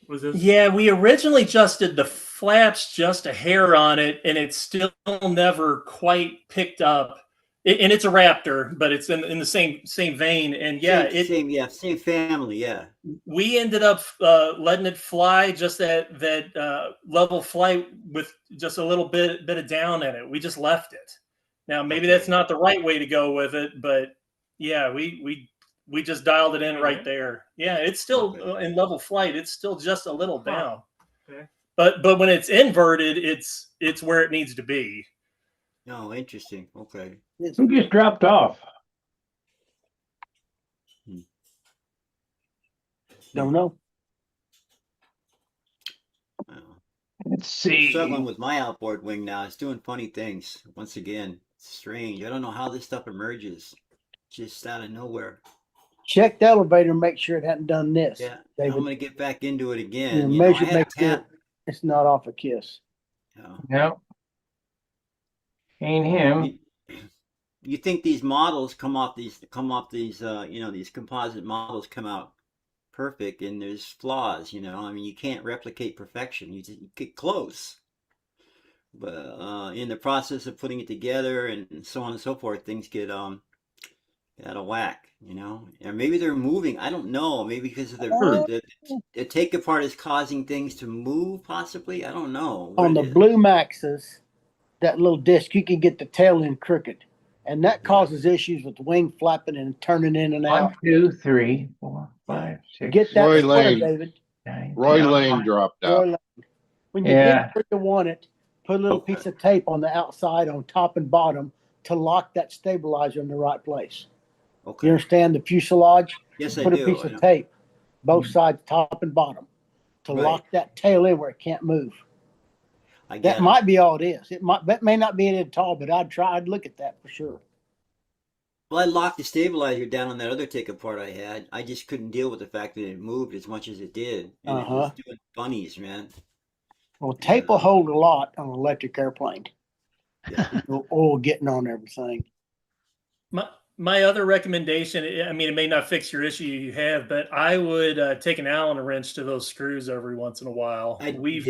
Was this? Yeah, we originally adjusted the flaps just a hair on it, and it still never quite picked up. And it's a Raptor, but it's in the same vein. And yeah, same family. Yeah, we ended up letting it fly just that level flight with just a little bit of down in it. We just left it. Now maybe that's not the right way to go with it, but yeah, we just dialed it in right there. Yeah, it's still in level flight. It's still just a little down. Okay. But when it's inverted, it's where it needs to be. Oh, interesting. Okay. Who just dropped off? Don't know. Let's see. I'm struggling with my outboard wing now. It's doing funny things. Once again, it's strange. I don't know how this stuff emerges. Just out of nowhere. Check the elevator and make sure it hadn't done this. Yeah, David. I'm going to get back into it again. Make sure it's not off a kiss. No. Ain't him. You think these models come off these these composite models come out perfect, and there's flaws, I mean, you can't replicate perfection. You get close. But in the process of putting it together and so on and so forth, things get out of whack, and maybe they're moving. I don't know. Maybe because of the take apart is causing things to move, possibly. I don't know. On the Blue Maxes, that little disc, you can get the tail end crooked, and that causes issues with the wing flapping and turning in and out. 1, 2, 3, 4, 5, 6. Get that Roy square, Lane. David. 9, Roy 10. Lane dropped out. When you get it where you want it, put a little Okay. piece of tape on the outside on top and bottom to lock that stabilizer in the right place. Okay. You understand the fuselage? Yes, I Put a do. piece I of know. tape, both sides, top and bottom, to Right. lock that tail in where it can't move. I get That it. might be all it is. That may not be it at all, but I'd look at that for sure. Well, I locked the stabilizer down on that other ticket part I had. I just couldn't deal with the fact that it moved as much as it did, and it was doing bunnies, man. Well, tape will hold a lot on an electric airplane. Yeah. No oil getting on everything. My other recommendation, I mean, it may not fix your issue you have, but I would take an Allen wrench to those screws every once in a while. Every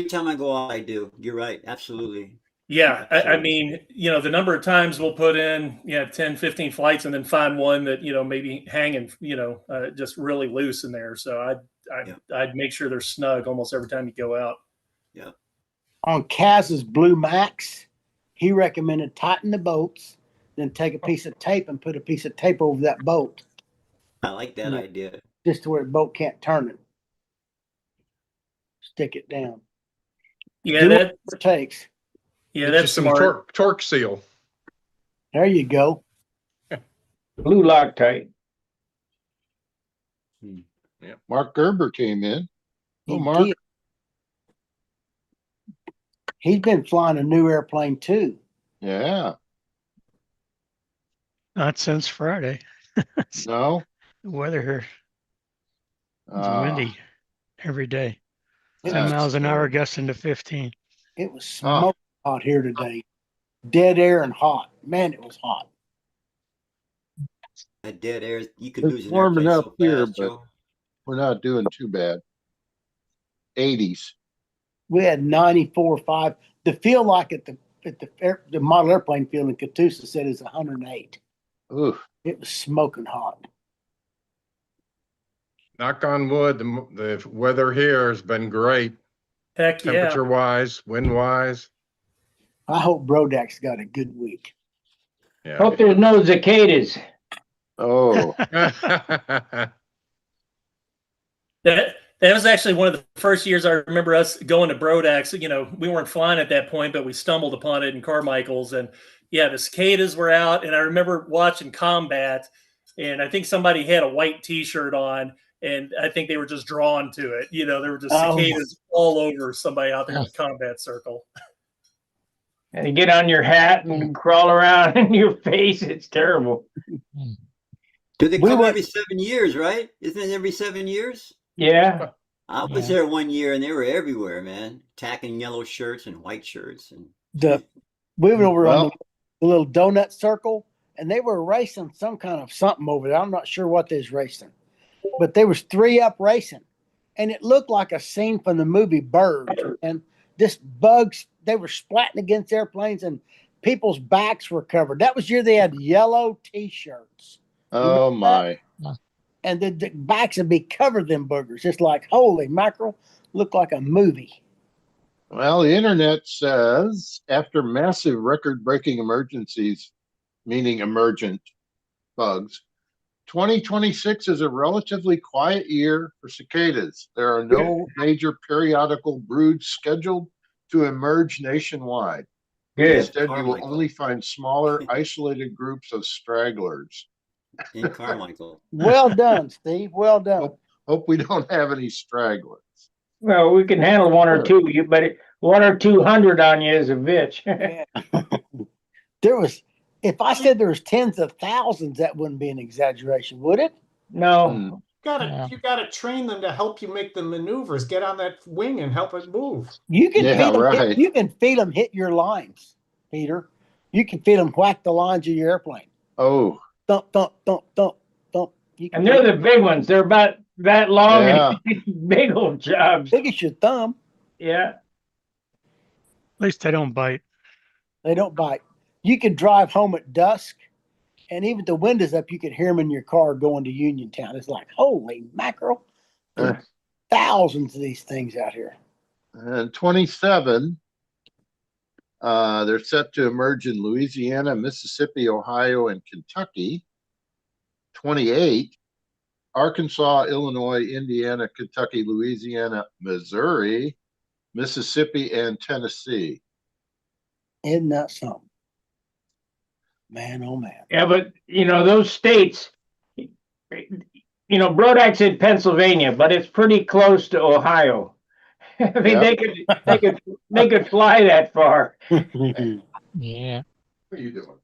time I go out, I do. You're right. Absolutely. Yeah, I Absolutely. mean, the number of times we'll put in, 10, 15 flights and then find one that, maybe hanging, just really loose in there. So I'd make sure they're snug almost every time you go out. Yeah. On Kaz's Blue Max, he recommended tighten the bolts, then take a piece of tape and put a piece of tape over that bolt. I like that idea. Just to where the boat can't turn it. Stick it down. Yeah, Do that what it takes. Yeah, Get you that's some smart. torque seal. There you go. Blue Loctite. Yeah. Mark Gerber came in. He Oh, Mark. did. He's been flying a new airplane too. Yeah. Not since Friday. No. The weather here is Ah, windy every day. 10 that's miles an hour terrible. gusting to 15. It was smoking hot here today. Dead air and hot. Man, it was hot. That dead air, you could It's lose an warm airplane enough so here, fast, but Joe. we're not doing too bad. 80s. We had 94.5. The feel like at the model airplane field in Catoosa said it's 108. Ooh. It was smoking hot. Knock on wood, the weather here has been great, Heck yeah. temperature wise, wind wise. I hope Brodak's got a good week. Yeah. Hope there's no cicadas. Oh. That was actually one of the first years I remember us going to Brodax. We weren't flying at that point, but we stumbled upon it in Carmichael's, and yeah, the cicadas were out. And I remember watching Combat, and I think somebody had a white T-shirt on, and I think they were just drawn to it. There were just cicadas all over somebody out there in the Combat circle. And you get on your hat and crawl around in your face. It's terrible. Do they come every 7 years, right? Isn't it every 7 years? Yeah. I was there one year and they were everywhere, man. Tacking yellow shirts and white shirts. And we went over on the little donut circle, and they were racing some kind of something over there. I'm not sure what they was racing, but there was 3 up racing, and it looked like a scene from the movie Bird. And this bugs, they were splatting against airplanes, and people's backs were covered. That was the year they had yellow T-shirts. Oh my. And the backs would be covered in boogers. It's like, holy mackerel, looked like a movie. Well, the internet says after massive record-breaking emergencies, meaning emergent bugs, 2026 is a relatively quiet year for cicadas. There are no major periodical broods scheduled to emerge nationwide. Good. Instead, you will only find smaller, isolated groups of stragglers. In Carmichael. Well done, Steve. Well done. Hope we don't have any stragglers. Well, we can handle 1 or 2, but 1 or 200 on you is a bitch. There was, if I said there was tens of thousands, that wouldn't be an exaggeration, would it? No. You gotta train them to help you make the maneuvers. Get on that wing and help it move. You can feel them hit your lines, Peter. You can feel them whack the lines of your airplane. Oh. Thump, thump, thump, thump, thump. And they're the big ones. They're about that long and big old jobs. Big as your thumb. Yeah. At least they don't bite. They don't bite. You could drive home at dusk, and even the windows up, you could hear them in your car going to Uniontown. It's like, holy mackerel. Thousands of these things out here. And 27, they're set to emerge in Louisiana, Mississippi, Ohio, and Kentucky. 28, Arkansas, Illinois, Indiana, Kentucky, Louisiana, Missouri. Mississippi and Tennessee. Isn't that something? Man, oh man. Yeah, but those states, Brodak's in Pennsylvania, but it's pretty close to Ohio. I mean, Yeah. they could fly that far. Yeah. What are you doing?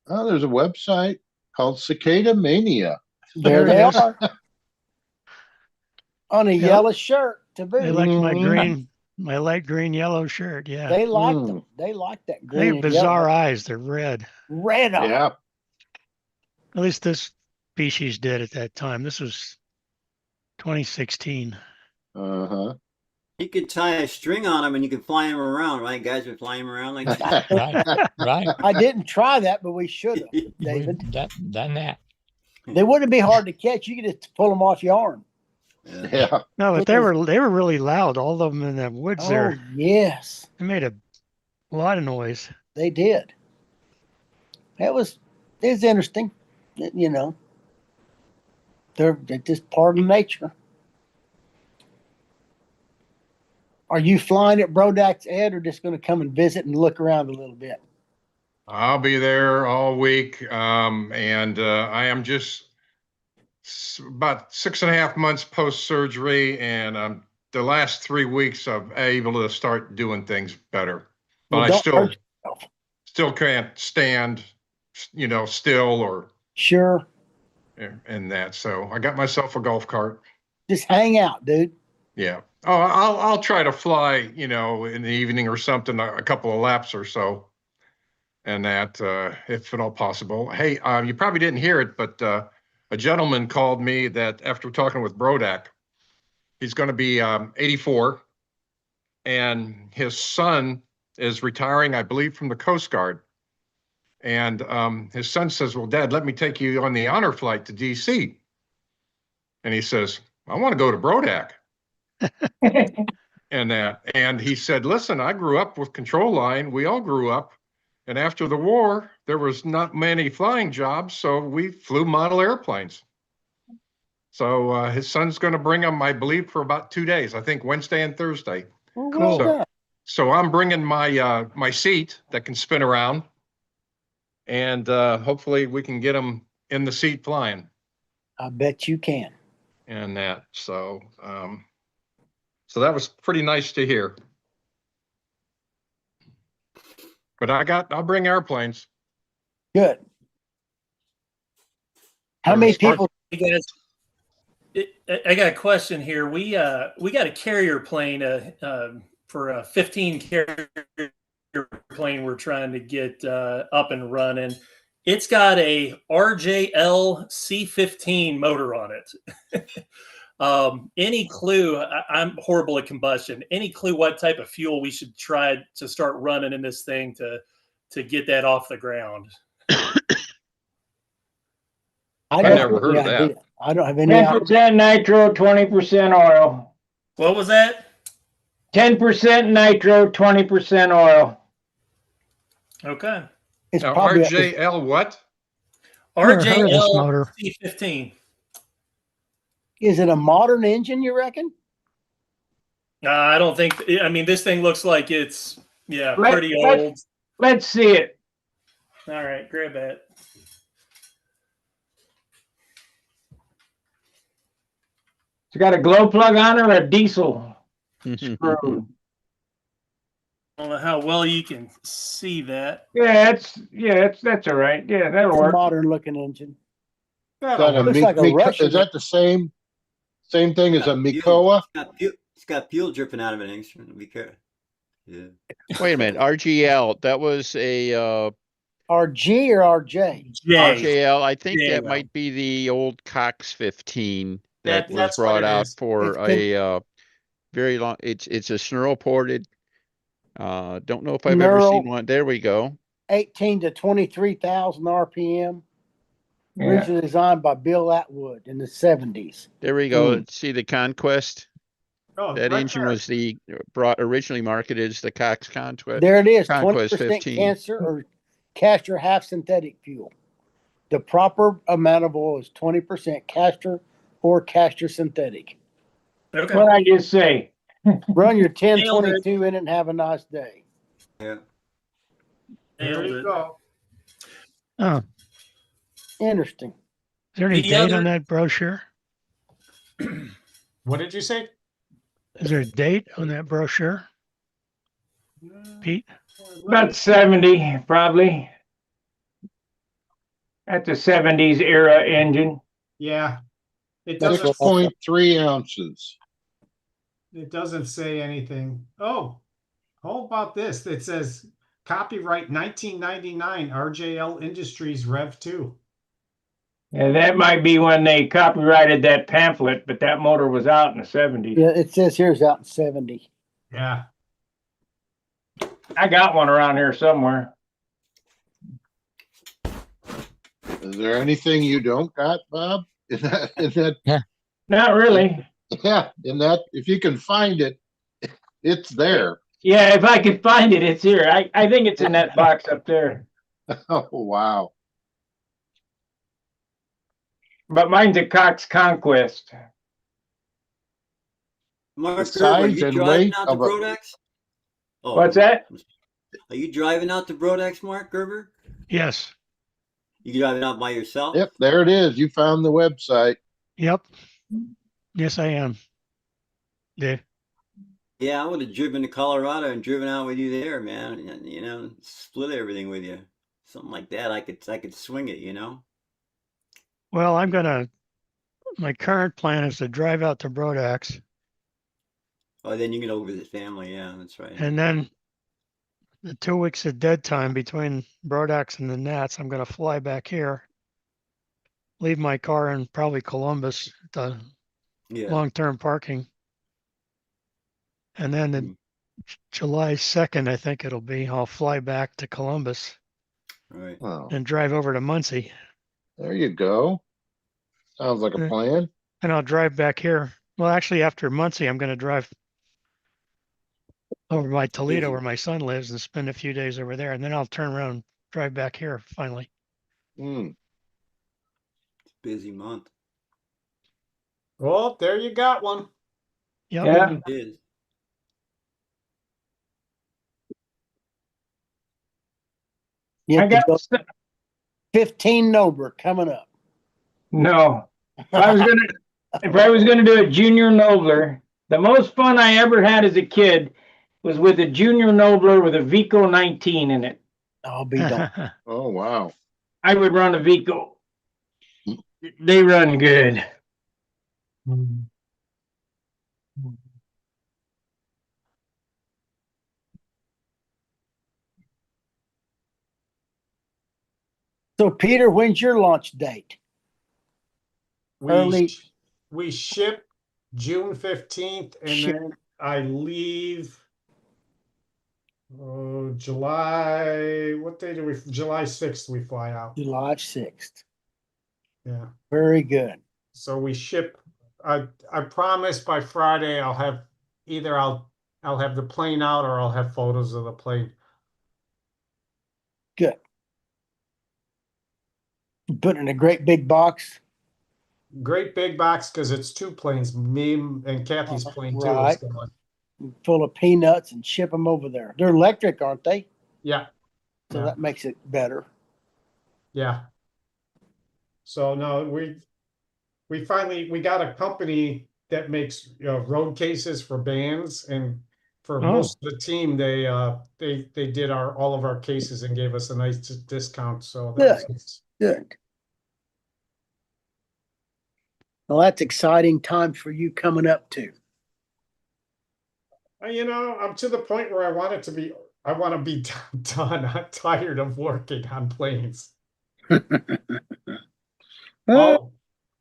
Oh, there's a website called Cicada Mania. There There they it is. are. On a Yep. yellow shirt to boot. They like my Mhm. my light green, yellow shirt. Yeah. They like Mm. them. They like that They green have and yellow. bizarre eyes. They're red. Red eye. Yeah. At least this species did at that time. This was 2016. Uh-huh. You could tie a string on them and you could fly them around, right? Guys would fly them around like that. Right. Right. I didn't try that, but we should have, We've David. done that. They wouldn't be hard to catch. You could just pull them off your arm. Yeah. No, but Because- they were really loud. All of them in the woods Oh, there. yes, They made a lot of noise. they did. It was interesting. They're just part of nature. Are you flying at Brodak's, Ed, or just going to come and visit and look around a little bit? I'll be there all week. And I am just about 6.5 months post-surgery, and the last 3 weeks I'm able to start doing things better. But Well, I don't hurt yourself. still can't stand, still or Sure. and that. So I got myself a golf cart. Just hang out, dude. Yeah. Oh, I'll try to fly, in the evening or something, a couple of laps or so, and that if at all possible. Hey, you probably didn't hear it, but a gentleman called me that after talking with Brodak, he's going to be 84, and his son is retiring, I believe, from the Coast Guard. And his son says, "Well, Dad, let me take you on the honor flight to DC." And he says, "I want to go to Brodak." And he said, "Listen, I grew up with control line. We all grew up. And after the war, there was not many flying jobs, so we flew model airplanes." So his son's going to bring him, I believe, for about 2 days. I think Wednesday and Thursday. Well, Cool. done. So I'm bringing my seat that can spin around, and hopefully we can get him in the seat flying I bet you can. and that. So so that was pretty nice to hear. But I'll bring airplanes. Good. How many Spark- people? Hey guys, I got a question here. We got a carrier plane for a 15 carrier plane we're trying to get up and running. It's got a RJL C15 motor on it. Any clue? I'm horrible at combustion. Any clue what type of fuel we should try to start running in this thing to get that off the ground? I I've don't never have heard any of that. idea. I don't have any idea. 10% nitro, 20% oil. What was that? 10% nitro, 20% oil. Okay. It's Now, probably RJL what? Never heard of this RJL motor. C15. Is it a modern engine, you reckon? I don't think. I mean, this thing looks like it's Let- pretty let- old. Let's see it. All right, grab that. It's got a glow plug on it or a diesel screw. I don't know how well you can see that. Yeah, that's all right. Yeah, that'll It's a work. modern looking engine. Is that a Looks like a Russian. is that the same thing as a Mikoa? It's got fuel dripping out of it. Angstrom. Be careful. Yeah. Wait a minute, RGL, that was a RG or RJ? RJL. I think Yeah. that might be the old Cox 15 That- that was that's what brought it out is. for It's been- a very long. It's a snurl ported. Don't know if I've ever seen Snurl. one. There we go. 18 to 23,000 RPM. Yeah. Originally designed by Bill Atwood in the 70s. There we go. Hmm. See the Conquest. Oh, That right engine there. was originally marketed as the Cox Conquest. There it is, Conquest 20% 15. cancer or castor half synthetic fuel. The proper amount of oil is 20% castor or castor synthetic. Okay. What I just say? Run your Nailed it. 1022 in it and have a nice day. Yeah. There Nailed you it. go. Oh, is Interesting. there any The date on other- that brochure? What did you say? Is there a date on that brochure, Pete? About 70, probably. That's a 70s era engine. Yeah. It That's doesn't, what I 6.3 ounces. it doesn't say anything. Oh, how about this? It says copyright 1999 RJL Industries Rev 2. And that might be when they copyrighted that pamphlet, but that motor was out in the 70s. Yeah, it says here's out in 70. Yeah. I got one around here somewhere. Is there anything you don't got, Bob? In that, Not really. yeah, if you can find it, it's there. Yeah, if I could find it, it's here. I think it's in that box up there. Oh, wow. But mine's a Cox Conquest. Mark The Gerber, size you and driving weight out to of a- Brodex? Oh, What's that? Are you driving out to Brodex, Mark Gerber? Yes. You driving out by yourself? Yep, there it is. You found the website. Yep. Yes, I am. Dave. Yeah, I would have driven to Colorado and driven out with you there, man. And, split everything with you. Something like that. I could swing it. Well, my current plan is to drive out to Brodax, Oh, then you can go visit family. Yeah, that's right. and then the 2 weeks of dead time between Brodax and the Nats, I'm going to fly back here, leave my car in probably Columbus, the Yeah. long-term parking. And then Mm. July 2nd, I think it'll be, I'll fly back to Columbus Right. Oh, and drive over to Muncie. there you go. Sounds like a Yeah. plan. And I'll drive back here. Well, actually, after Muncie, I'm going to drive over by Toledo Busy. where my son lives and spend a few days over there. And then I'll turn around and drive back here finally. Hmm. Busy month. Well, there you got one. Yep. Yeah. It is. You I have to got go 15 Nober coming up. no. If I was gonna do a junior nobler, the most fun I ever had as a kid was with a junior nobler with a Vico 19 in it. I'll be done. Oh, wow. I would run a Vico. They run good. So, Peter, when's your launch date? Early. We ship June 15th and Ship. then I leave July, what day do we, July 6th we fly out. July 6th. Yeah. Very good. So we ship, I promise by Friday I'll have either I'll have the plane out or I'll have photos of the plane. Good. Put it in a great big box. Great big box because it's two planes, me and Kathy's plane too. Right. Is going. Full of peanuts and ship them over there. They're electric, aren't they? Yeah. So Yeah. that makes it better. Yeah. So no, we finally got a company that makes road cases for bands, and for most of the team they did all of our cases and gave us a nice discount. So that was Good. Well, that's exciting times for you coming up too. I'm to the point where I want to be done. I'm tired of working on planes.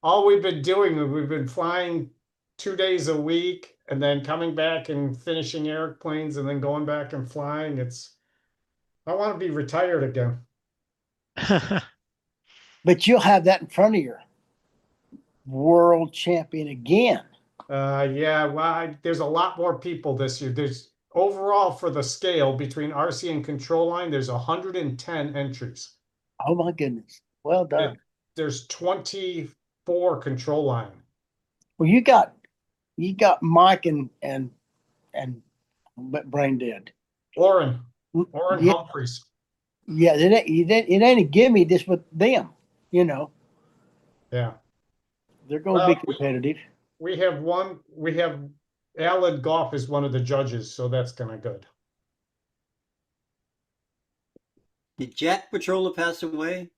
All we've been doing is we've been flying 2 days a week and then coming back and finishing airplanes and then going back and flying. I want to be retired again. But you'll have that in front of your world champion again. Yeah, well, there's a lot more people this year. There's overall for the scale between RC and control line, there's 110 entries. Oh my goodness. Well done. There's 24 control line. Well, you got You got Mike and brain dead. Orrin Yeah, Humphreys. yeah. It ain't a gimme just with them. You know, Yeah. they're going to be competitive. We have Alan Goff is one of the judges, so that's kind of good. Did Jack Petrola pass away?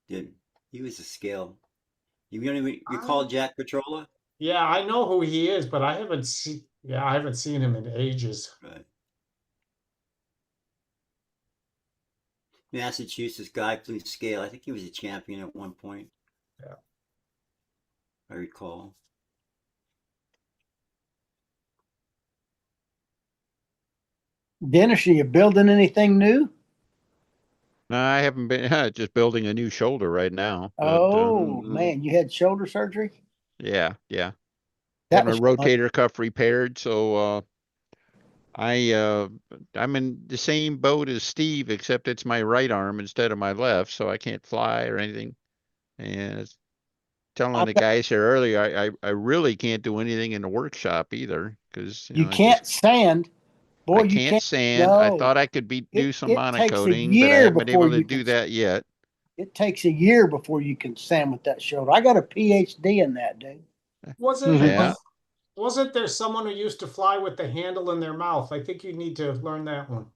He was a scale. You don't even recall Jack Petrola? Yeah, I know who he is, but I haven't seen him in ages. Right. Massachusetts guy flew scale. I think he was a champion at one point. Yeah. I recall. Dennis, are you building anything new? No, I haven't been just building a new shoulder right now. But, Oh man, you had shoulder surgery? yeah. That Had my was fun. rotator cuff repaired, so I'm in the same boat as Steve, except it's my right arm instead of my left, so I can't fly or anything. And it's telling I've the got, guys here earlier, I really can't do anything in the workshop either, because you I can't sand. Boy, you can't can't. sand. I No, thought I could do some it takes a monocoating, but I year haven't been before able to you do can. that yet. It takes a year before you can sand with that shoulder. I got a PhD in that, dude. Yeah. Wasn't there someone who used to fly with the handle in their mouth? I think you need to learn that one.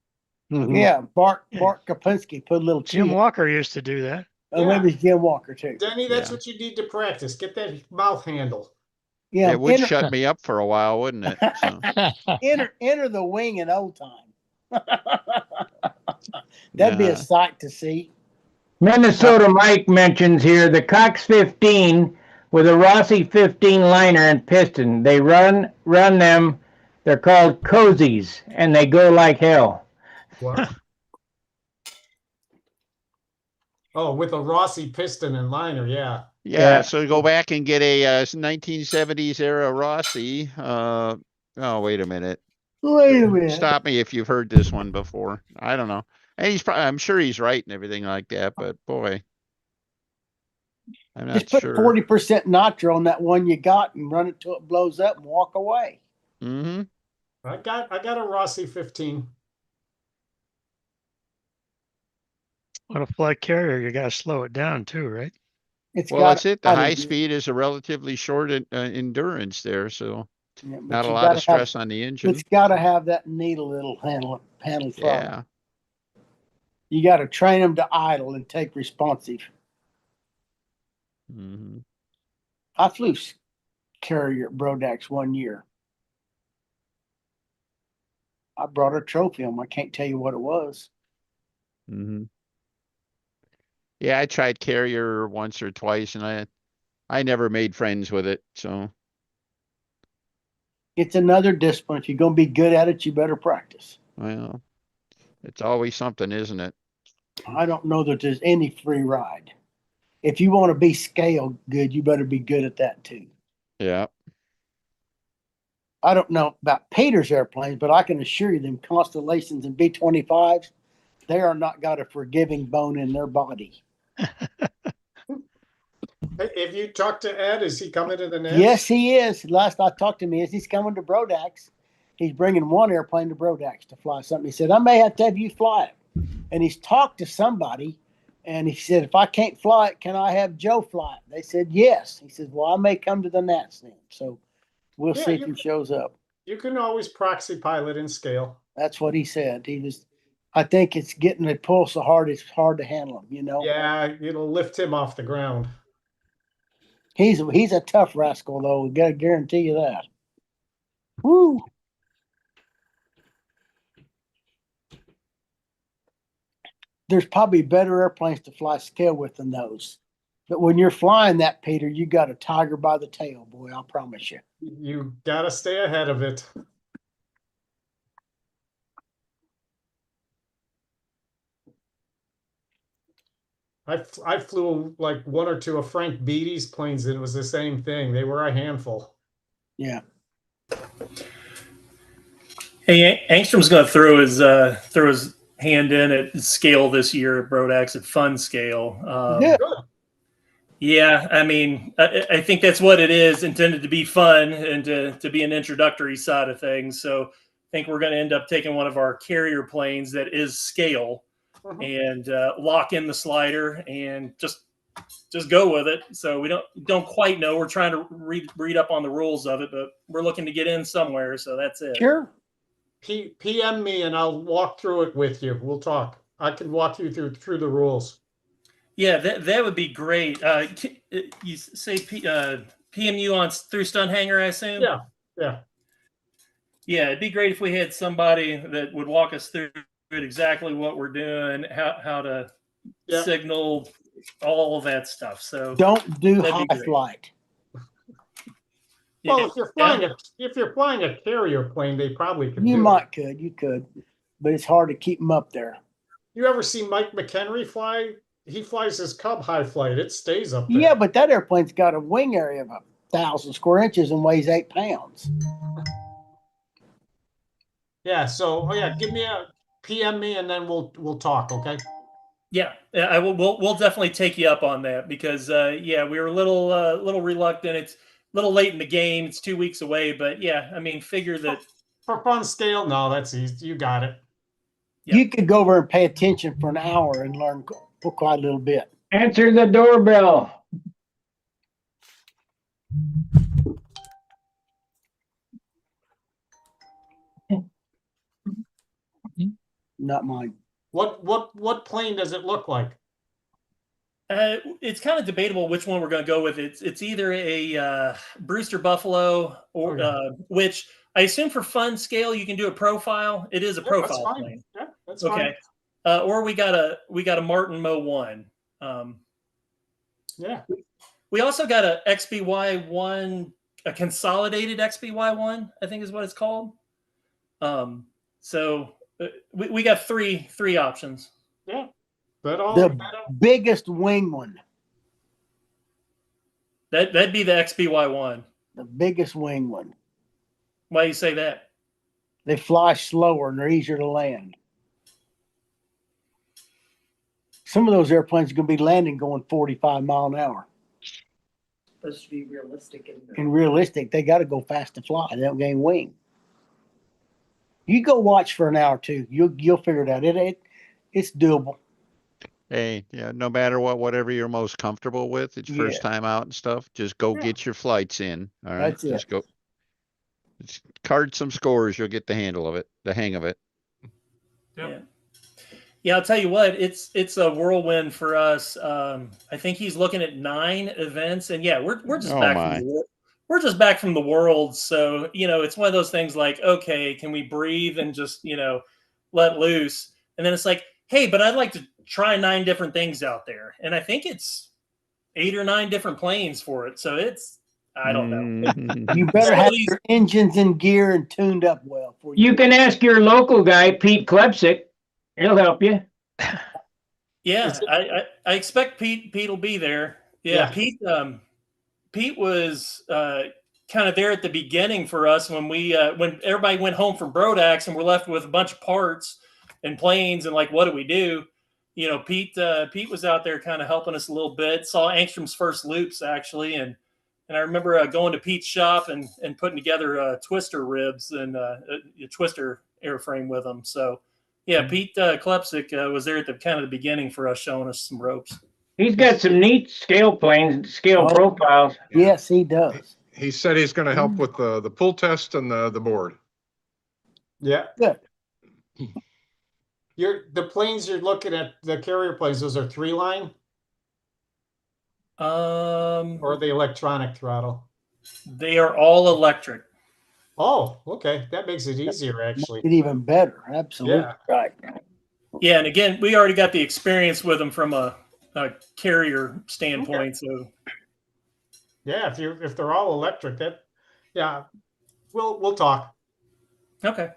Yeah, Bart Kapinski put a little Jim cheat. Walker used to do that. Oh, maybe it's Jim Walker too. Denny, that's what you need to practice. Get that mouth handle. Yeah, It would shut me up for a while, wouldn't it? So. enter the wing in old time. That'd be a sight to see. Minnesota Mike mentions here the Cox 15 with a Rossi 15 liner and piston. They run them. They're called cozies, and they go like hell. What? Oh, with a Rossi piston and liner, yeah. Yeah, so go back and get a 1970s era Rossi. Oh, wait a minute. Wait a minute. Stop me if you've heard this one before. I don't know. And I'm sure he's right and everything like that, but boy, I'm not Just put sure. 40% nitro on that one you got and run it till it blows up and walk away. Mm-hmm. I got a Rossi 15. On a flight carrier, you got to slow it down too, right? That's it. The high speed is a relatively short endurance there, so not a lot of stress on the engine. It's got to have that needle that'll handle flight. Yeah. You got to train them to idle and take responsive. Mm-hmm. I flew carrier at Brodax one year. I brought a trophy home. I can't tell you what it was. Mm-hmm. Yeah, I tried carrier once or twice, and I never made friends with it. So it's another discipline. If you're going to be good at it, you better practice. Well, it's always something, isn't it? I don't know that there's any free ride. If you want to be scale good, you better be good at that too. Yeah. I don't know about Peter's airplanes, but I can assure you them Constellations and B-25s, they are not got a forgiving bone in their body. If you talk to Ed, is he coming to the nest? Yes, he is. Last I talked to him, he's coming to Brodax. He's bringing one airplane to Brodax to fly something. He said, I may have to have you fly it. And he's talked to somebody, and he said, if I can't fly it, can I have Joe fly it? They said, yes. He said, well, I may come to the Nats then. So we'll see if he shows up. You can always proxy pilot in scale. That's what he said. I think it's getting the pull so hard, it's hard to handle him, you know? Yeah, it'll lift him off the ground. He's a tough rascal, though. We got to guarantee you that. Woo! There's probably better airplanes to fly scale with than those. But when you're flying that, Peter, you got a tiger by the tail, boy. I promise you. You got to stay ahead of it. I flew like one or two of Frank Beatty's planes, and it was the same thing. They were a handful. Yeah. Hey, Angstrom's going to throw his hand in at scale this year at Brodax at Fun Scale. Yeah, I mean, I think that's what it is, intended to be fun and to be an introductory side of things. So I think we're going to end up taking one of our carrier planes that is scale and lock in the slider and just go with it. So we don't quite know. We're trying to read up on the rules of it, but we're looking to get in somewhere. So that's it. Sure. PM me and I'll walk through it with you. We'll talk. I can walk you through the rules. Yeah, that would be great. You say PMU on through Stunt Hangar, I assume. Yeah, yeah. Yeah, it'd be great if we had somebody that would walk us through exactly what we're doing, how to signal, all of that stuff. So Don't do that'd high be great. flight. Well, if you're flying a carrier plane, they probably could. You do might it. you could, but it's hard to keep them up there. You ever see Mike McHenry fly? He flies his Cub high flight. It stays up there. Yeah, but that airplane's got a wing area of 1,000 square inches and weighs 8 pounds. Yeah. So, give me a PM me and then we'll talk. Okay. Yeah, I will. We'll definitely take you up on that because we were a little reluctant. It's a little late in the game. It's 2 weeks away, but yeah, I mean, figure that for fun scale. No, that's easy. You got it. Yep. You could go over and pay attention for an hour and learn quite a little bit. Answer the doorbell. Not mine. What plane does it look like? It's kind of debatable which one we're going to go with. It's either a Brewster Buffalo or which I assume for fun scale you can do a profile. It is a profile plane. Yeah, that's okay. Or we got a Martin Mo 1. Yeah. We also got a XBY1, a consolidated XBY1, I think is what it's called. So we got three options. Yeah. The biggest wing one. That'd be the XBY1. The biggest wing one. Why do you say that? They fly slower and they're easier to land. Some of those airplanes are going to be landing going 45 miles an hour. Supposed to be realistic. And realistic, they got to go fast to fly. They don't gain wing. You go watch for an hour or two. You'll figure it out. It's doable. Hey, yeah, no matter whatever you're most comfortable with, it's first time out and stuff. Just go get your flights in. All right. That's just go. Just card some scores. You'll get the hang of it. Yep. Yeah, I'll tell you what, it's a whirlwind for us. I think he's looking at 9 events, and we're just back from the world. We're just back from the world. So, it's one of those things like, okay, can we breathe and just, let loose? And then it's like, hey, but I'd like to try 9 different things out there. And I think it's 8 or 9 different planes for it. So I don't know. You better have your engines in gear and tuned up well for you. You can ask your local guy, Pete Klepsick. He'll help you. Yeah, I expect Pete will be there. Yeah. Pete was kind of there at the beginning for us when when everybody went home from Brodax and we're left with a bunch of parts and planes and like, what do we do? Pete was out there kind of helping us a little bit. Saw Angstrom's first loops actually, and I remember going to Pete's shop and putting together twister ribs and a twister airframe with them. So yeah, Pete Klepsick was there at the kind of the beginning for us, showing us some ropes. He's got some neat scale planes, profiles. Yes, he does. He said he's going to help with the pull test and the board. Yeah. Good. The planes you're looking at, the carrier planes, those are 3-line? Or the electronic throttle? They are all electric. Oh, okay. That makes it easier, actually. Make it even better. Absolutely. Yeah. Right. Yeah, and again, we already got the experience with them from a carrier standpoint. Okay. So yeah, if they're all electric, we'll talk. Okay.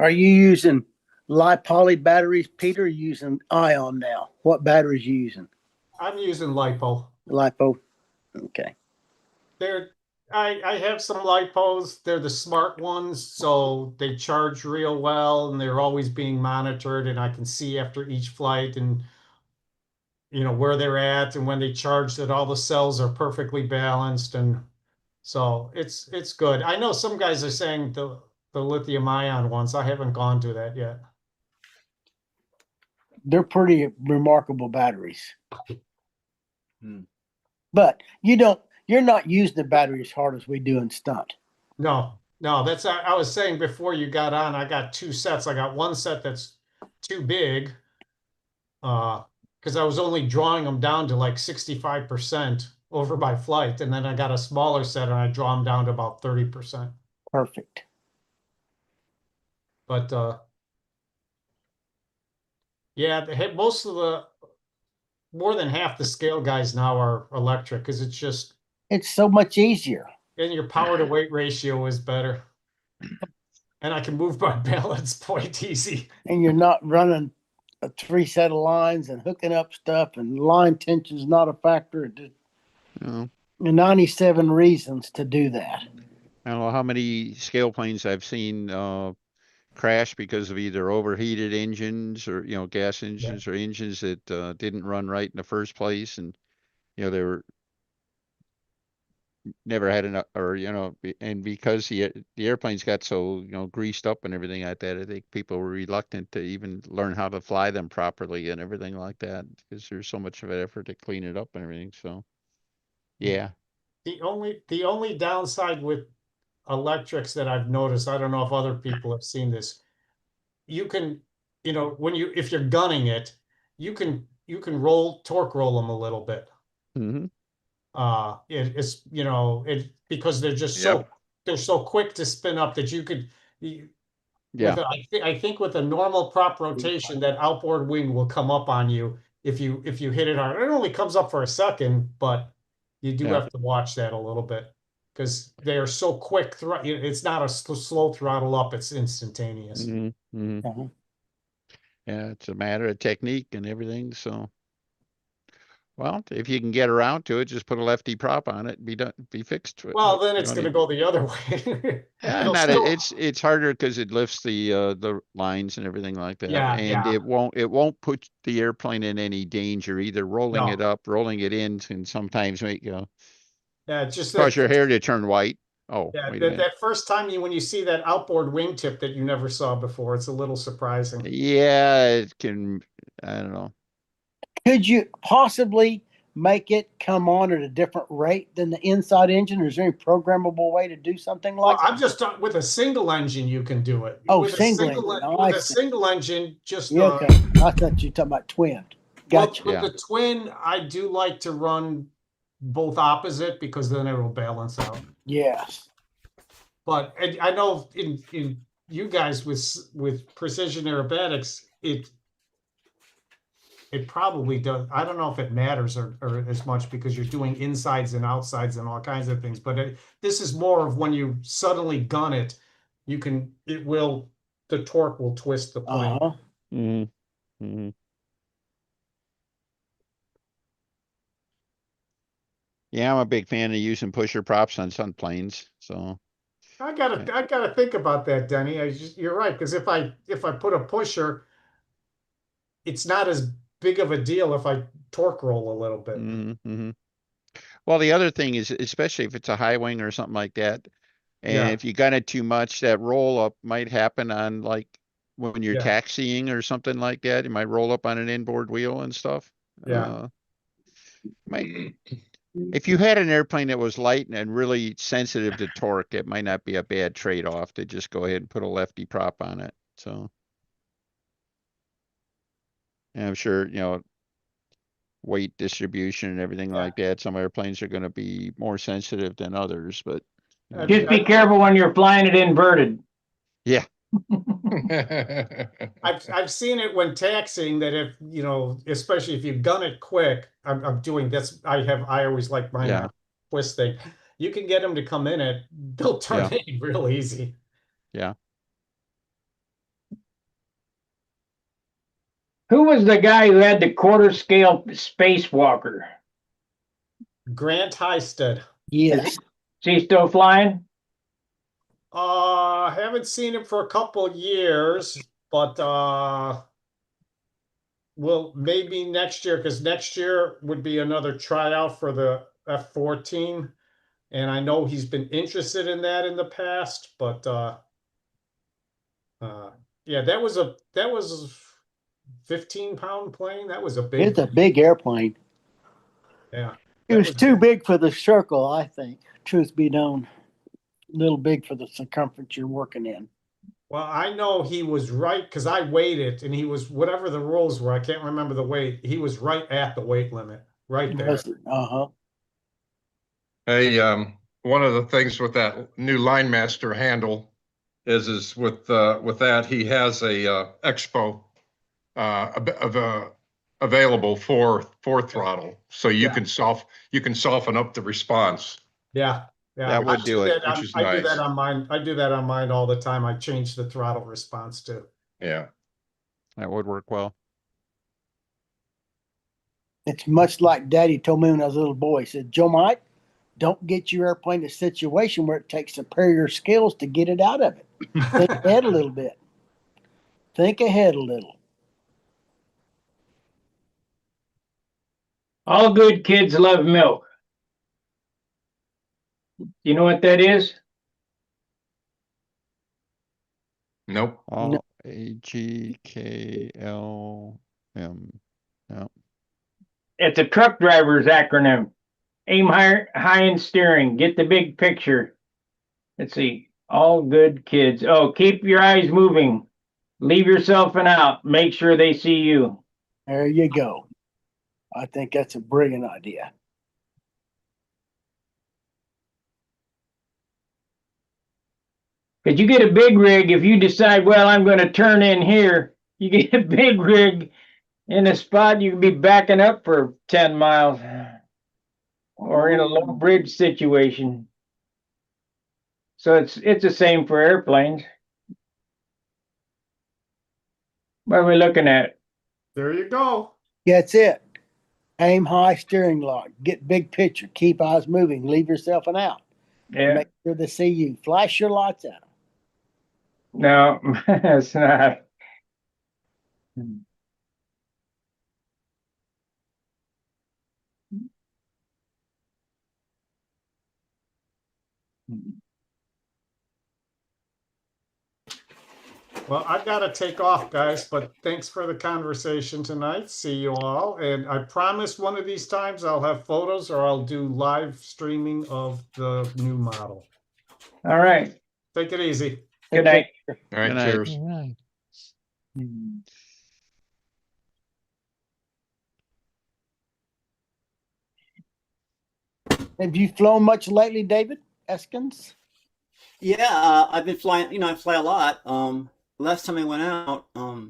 Are you using li-poly batteries, Peter? Or are you using ion now? What batteries are you using? I'm using LiPo. LiPo. Okay. They're I have some lipos. They're the smart ones, so they charge real well, and they're always being monitored, and I can see after each flight and where they're at and when they charge that all the cells are perfectly balanced, and so it's good. I know some guys are saying the lithium ion ones. I haven't gone to that yet. They're pretty remarkable batteries. Hmm. But you're not using the battery as hard as we do in stunt. No, that's I was saying before you got on, I got two sets. I got one set that's too big, because I was only drawing them down to like 65% over by flight, and then I got a smaller set and I draw them down to about 30%. Perfect. But yeah, most of the more than half the scale guys now are electric because it's so much easier. And your power to weight ratio is better. And I can move my balance point easy. And you're not running a 3 set of lines and hooking up stuff, and line tension is not a factor. No. 97 reasons to do that. I don't know how many scale planes I've seen crash because of either overheated engines or gas engines or engines that didn't run right in the first place, and they were never had enough, or and because the airplanes got so greased up and everything like that, I think people were reluctant to even learn how to fly them properly and everything like that because there's so much of an effort to clean it up and everything. So yeah. The only downside with electrics that I've noticed, I don't know if other people have seen this, you can, if you're gunning it, you can torque roll them a little bit. Mm-hmm. Because they're just they're so quick to spin up that I think with a normal prop rotation, that outboard wing will come up on you if you hit it hard. It only comes up for a second, but you do have to watch that a little bit because they are so quick. It's not a slow throttle up; it's instantaneous. Mm-hmm. Mm-hmm. Yeah, it's a matter of technique and everything. So, well, if you can get around to it, just put a lefty prop on it, be fixed to it. Well, then it's going to go the other way. It's harder because it lifts the lines and everything like that. Yeah, and it won't put the airplane in any danger, either rolling it up, rolling it in, and sometimes make just cause your hair to turn white. Oh, yeah, wait a minute. that first time when you see that outboard wingtip that you never saw before, it's a little surprising. Yeah, it can. I don't know. Could you possibly make it come on at a different rate than the inside engine, or is there any programmable way to do something like that? I'm just with a single engine, you can do it. Oh, with single engine. Oh, with a single engine, just okay. I thought you were talking about twin. Gotcha. With the twin, I do like to run both opposite because then it will balance out. Yes. But I know in you guys with precision aerobatics, it probably does. I don't know if it matters or as much because you're doing insides and outsides and all kinds of things. But this is more of when you suddenly gun it, the torque will twist the plane. Mm-hmm. Mm-hmm. Yeah, I'm a big fan of using pusher props on stunt planes. So I gotta think about that, Denny. You're right, because if I put a pusher, it's not as big of a deal if I torque roll a little bit. Mm-hmm. Well, the other thing is, especially if it's a high wing or something like that, and if you gun it too much, that roll up might happen on like when you're taxiing or something like that. It might roll up on an inboard wheel and stuff. If you had an airplane that was light and really sensitive to torque, it might not be a bad trade-off to just go ahead and put a lefty prop on it. So, and I'm sure, weight distribution and everything like that. Some airplanes are going to be more sensitive than others, but just be careful when you're flying it inverted. Yeah. I've seen it when taxiing that if especially if you gun it quick. I'm doing this. I always like mine twist thing. You can get them to come in it. They'll turn in real easy. Yeah. Who was the guy who had the quarter scale spacewalker? Grant Heisted. Yes. Is he still flying? Haven't seen him for a couple years, but well, maybe next year, because next year would be another tryout for the F-14. And I know he's been interested in that in the past, but yeah, that was a 15-pound plane. That was a big, It's a big airplane. yeah. It That was too big for the circle, I think. Truth be known, a little big for the circumference you're working in. Well, I know he was right because I weighed it, and he was whatever the rules were. I can't remember the weight. He was right at the weight limit, right there. Uh-huh. Hey, one of the things with that new line master handle is with that, he has a expo available for throttle, so you can soften up the response. Yeah, yeah. That would do it. Which is I do nice. that on mine. I do that on mine all the time. I change the throttle response too. Yeah. That would work well. It's much like Daddy told me when I was a little boy. He said, Joe Mike, don't get your airplane in a situation where it takes superior skills to get it out of it. Think ahead a little bit. Think ahead a little. All good kids love milk. You know what that is? Nope. All AGKLM. Yeah. It's a truck driver's acronym. Aim high in steering. Get the big picture. Let's see. All good kids. Oh, keep your eyes moving. Leave yourself an out. Make sure they see you. There you go. I think that's a brilliant idea. Because you get a big rig, if you decide, well, I'm going to turn in here, you get a big rig in a spot, you can be backing up for 10 miles or in a low bridge situation. So it's the same for airplanes. What are we looking at? There you go. That's it. Aim high, steering lock. Get big picture. Keep eyes moving. Leave yourself an out. Yeah. Make sure they see you. Flash your lights at them. No, it's not. Well, I've got to take off, guys, but thanks for the conversation tonight. See you all. And I promise one of these times I'll have photos or I'll do live streaming of the new model. All right. Take it easy. Good night. All right. Good night. Cheers. All right. Have you flown much lately, David Eskins? Yeah, I've been flying. You know, I fly a lot. Last time I went out, I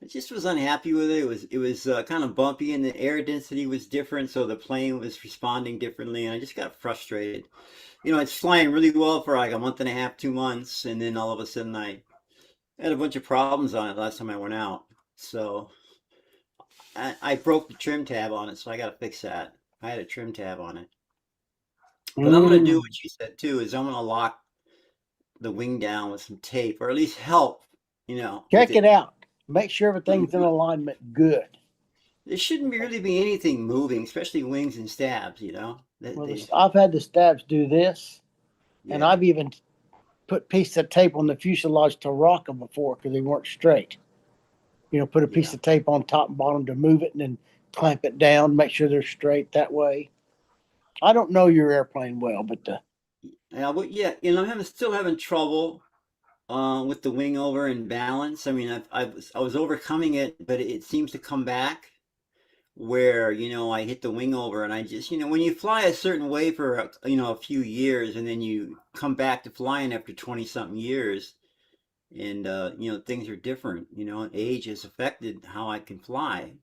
just was unhappy with it. It was kind of bumpy, and the air density was different, so the plane was responding differently, and I just got frustrated. You know, it's flying really well for like a month and a half, 2 months, and then all of a sudden I had a bunch of problems on it last time I went out. So I broke the trim tab on it, so I got to fix that. I had a trim tab on it. But I'm going to do what you said too, is I'm going to lock the wing down with some tape, or at least help, you know. Check it out. Make sure everything's in alignment good. There shouldn't really be anything moving, especially wings and stabs, you know. Well, I've had the stabs do this, and Yeah. I've even put pieces of tape on the fuselage to rock them before because they weren't straight. You know, put a piece of tape on top and bottom to move it and then clamp it down, make sure they're straight that way. I don't know your airplane well, but Yeah, but yeah, you know, I'm still having trouble with the wing over and balance. I mean, I was overcoming it, but it seems to come back where, you know, I hit the wing over and I just, you know, when you fly a certain way for, you know, a few years and then you come back to flying after 20 something years and, you know, things are different, you know, age has affected how I can fly.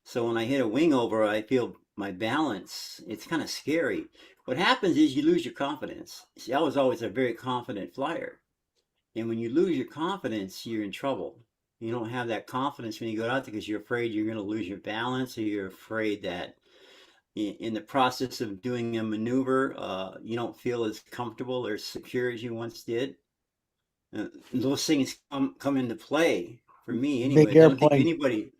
So when I hit a wing over, I feel my balance, it's kind of scary. What happens is you lose your confidence. See, I was always a very confident flyer. And when you lose your confidence, you're in trouble. You don't have that confidence when you go out there because you're afraid you're going to lose your balance, or you're afraid that, in the process of doing a maneuver, you don't feel as comfortable or secure as you once did. Those things come into play for me, anyways. Big I don't think airplane. anybody,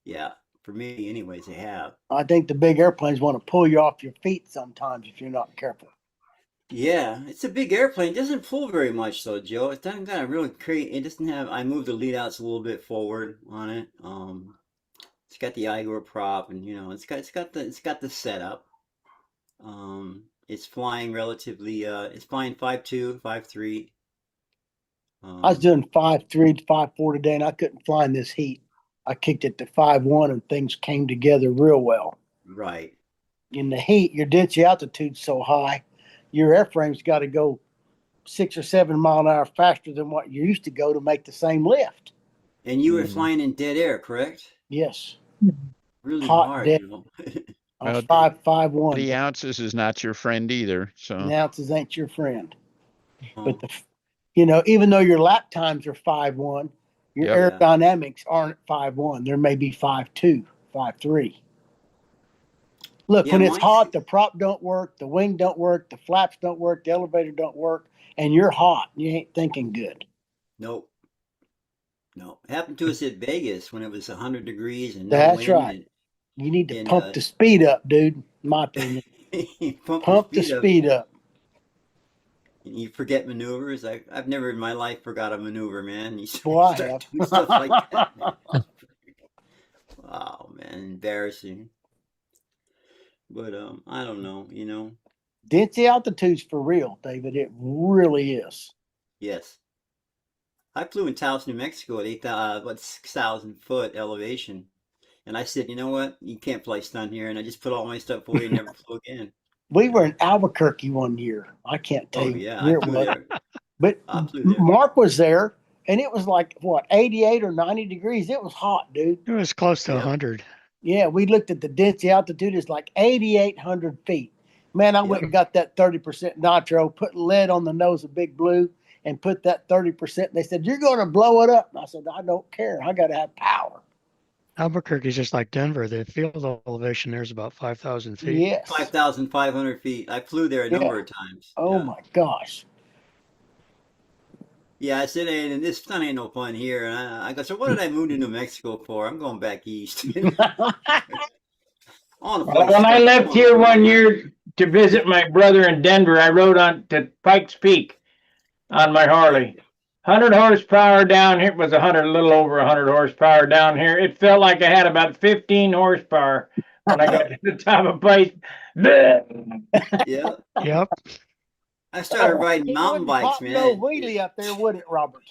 yeah, for me, anyways, they have. I think the big airplanes want to pull you off your feet sometimes if you're not careful. Yeah, it's a big airplane. It doesn't pull very much though, Joe. It doesn't got a really create. It doesn't have. I moved the lead outs a little bit forward on it. It's got the Igor prop, and it's got the setup. It's flying relatively. It's flying 5.2, 5.3. I was doing 5.3 to 5.4 today, and I couldn't fly in this heat. I kicked it to 5.1, and things came together real well. Right. In the heat, your density altitude's so high, your airframe's got to go 6 or 7 mile an hour faster than what you used to go to make the same lift. And you were flying in dead air, correct? Yes. Really Hot hard, dead. you know. I was Well, 5.1. 30 ounces is not your friend either. So Ounces ain't your friend. Oh, But even though your lap times are 5.1, your Yep. aerodynamics aren't 5.1. There may be 5.2, 5.3. Look, Yeah, when it's mine's- hot, the prop don't work, the wing don't work, the flaps don't work, the elevator don't work, and you're hot. You ain't thinking good. Nope. No. It happened to us at Vegas when it was 100 degrees and no That's wind. right. You need to and, pump the speed up, dude. In my opinion. And Pump the speed up. And you forget maneuvers. I've never in my life forgot a maneuver, man. You Boy, I start have. doing stuff like that, man. Wow, man, embarrassing. But I don't know. Density altitude's for real, David. It really is. Yes. I flew in Taos, New Mexico at 6,000 foot elevation. And I said, you know what? You can't fly stunt here. And I just put all my stuff away and never flew again. We were in Albuquerque one year. I can't tell Oh, you yeah. where I it flew was. there. But I flew there. Mark was there, and it was like, 88 or 90 degrees. It was hot, dude. It was close to Yeah. 100. Yeah, we looked at the density altitude. It's like 8,800 feet. Man, I went and got that 30% nitro, put lead on the nose of Big Blue, and put that 30%. They said, you're going to blow it up. And I said, I don't care. I got to have power. Albuquerque is just like Denver. The field elevation there is about 5,000 feet. Yes. 5,500 feet. I flew there a number of times. Oh, Yeah. my gosh. Yeah, I said, hey, and this stunt ain't no fun here. And I go, so what did I move to New Mexico for? I'm going back east. On Well, when I left here one year to visit my brother in Denver, I rode on to Pikes Peak on my Harley. 100 horsepower down here. It was 100, a little over 100 horsepower down here. It felt like I had about 15 horsepower when I got to the top of Pikes. Yeah. Yep. I started riding It mountain wouldn't bikes, pop man. no wheelie up there, would it, Robert?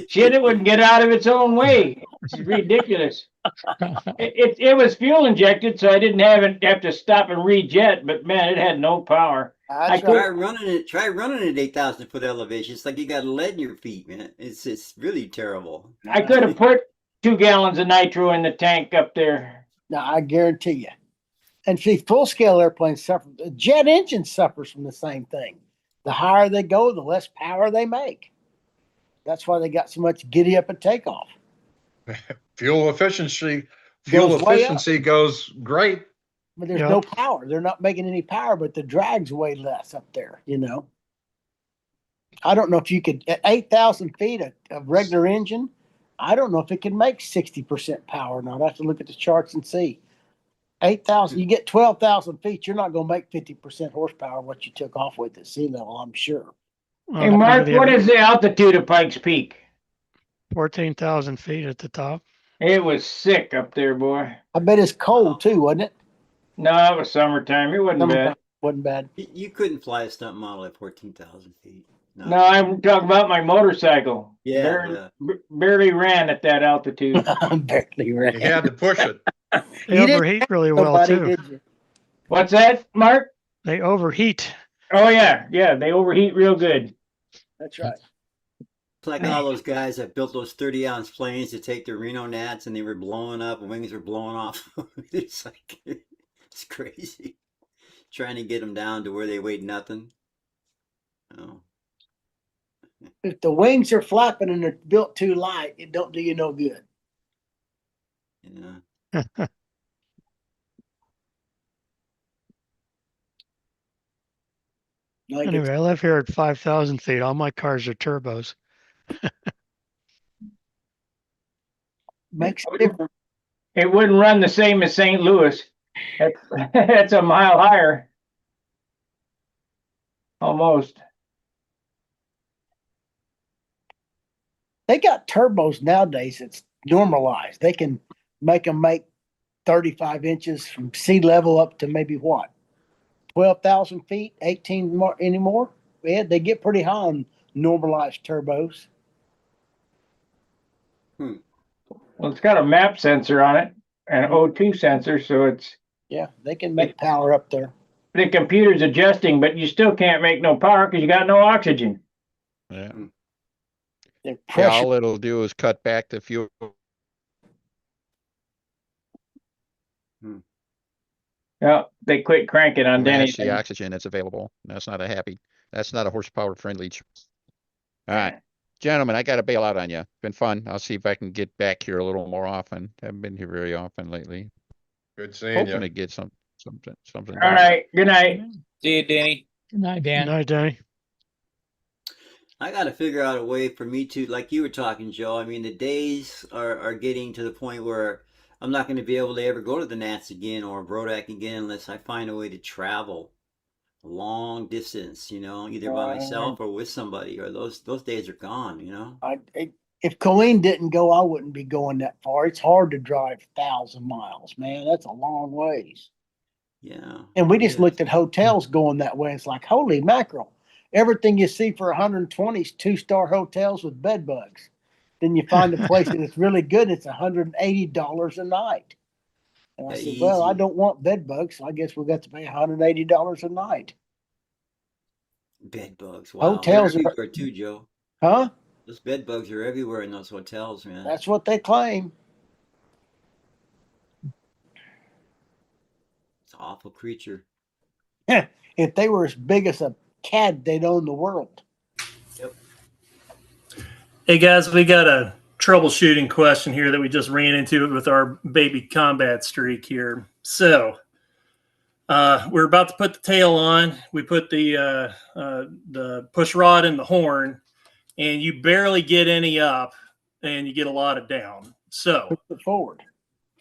Shit, it wouldn't get out of its own way. It's ridiculous. It was fuel injected, so I didn't have to stop and rejet. But man, it had no power. That's Try right. running at 8,000 foot elevation. It's like you got lead in your feet, man. It's really terrible. I could have put 2 gallons of nitro in the tank up there. Now, I guarantee you. And see, full-scale airplanes suffer. The jet engine suffers from the same thing. The higher they go, the less power they make. That's why they got so much giddy up at takeoff. Fuel efficiency Goes way up. goes great. But there's Yep. no power. They're not making any power, but the drag's way less up there, I don't know if you could, at 8,000 feet, a regular engine, I don't know if it can make 60% power or not. I have to look at the charts and see. 8,000, you get 12,000 feet, you're not going to make 50% horsepower what you took off with at sea level, I'm sure. Hey, Mark, what is the altitude of Pikes Peak? 14,000 feet at the top. It was sick up there, boy. I bet it's cold too, wasn't it? No, it was summertime. It wasn't bad. Wasn't bad. You couldn't fly a stunt model at 14,000 feet. No, I'm talking about my motorcycle. Yeah, Barely ran at that altitude. Barely ran. You had to push it. They You didn't overheat really well Nobody, too. did you? What's that, Mark? They overheat. Oh yeah, they overheat real good. That's right. It's like all those guys that built those 30-ounce planes to take the Reno Nats and they were blowing up and wings were blowing off. It's like, it's crazy. Trying to get them down to where they weighed nothing. Oh. If the wings are flapping and they're built too light, it don't do you no good. Yeah. No, it Anyway, I live here at 5,000 feet. All my cars are turbos. makes a difference. It wouldn't run the same as St. Louis. That's, that's a mile higher. Almost. They got turbos nowadays. It's normalized. They can make them make 35 inches from sea level up to maybe what? 12,000 feet, 18 more anymore. Yeah, they get pretty high on normalized turbos. Well, it's got a map sensor on it and O2 sensor, so it's Yeah, they can make power up there. the computer's adjusting, but you still can't make no power because you got no oxygen. Yeah. They're Yeah, pressure. all it'll do is cut back the fuel. Yeah, they quit cranking on Denny. Match the oxygen that's available. That's not a horsepower friendly. All right, gentlemen, I got to bail out on you. Been fun. I'll see if I can get back here a little more often. Haven't been here very often lately. Good seeing Hoping you. to get something. All right. Good night. See you, Danny. Good night, Dan. Good night, Danny. I got to figure out a way for me to, like you were talking, Joe. I mean, the days are getting to the point where I'm not going to be able to ever go to the Nats again or Brodak again unless I find a way to travel a long distance, either by myself or with somebody, or those days are gone, If Colleen didn't go, I wouldn't be going that far. It's hard to drive 1,000 miles, man. That's a long ways. Yeah. And we just looked at hotels going that way. It's like, holy mackerel. Everything you see for 120 is 2-star hotels with bed bugs. Then you find a place that is really good. It's $180 a night. And I said, well, I don't want bed bugs, so I guess we'll have to pay $180 a night. Bed bugs. Wow. Hotels They're everywhere too, Joe. Huh? Those bed bugs are everywhere in those hotels, man. That's what they claim. It's an awful creature. If they were as big as a cat, they'd own the world. Yep. Hey guys, we got a troubleshooting question here that we just ran into with our baby combat streak here. So we're about to put the tail on. We put the push rod in the horn, and you barely get any up, and you get a lot of down. So push it forward.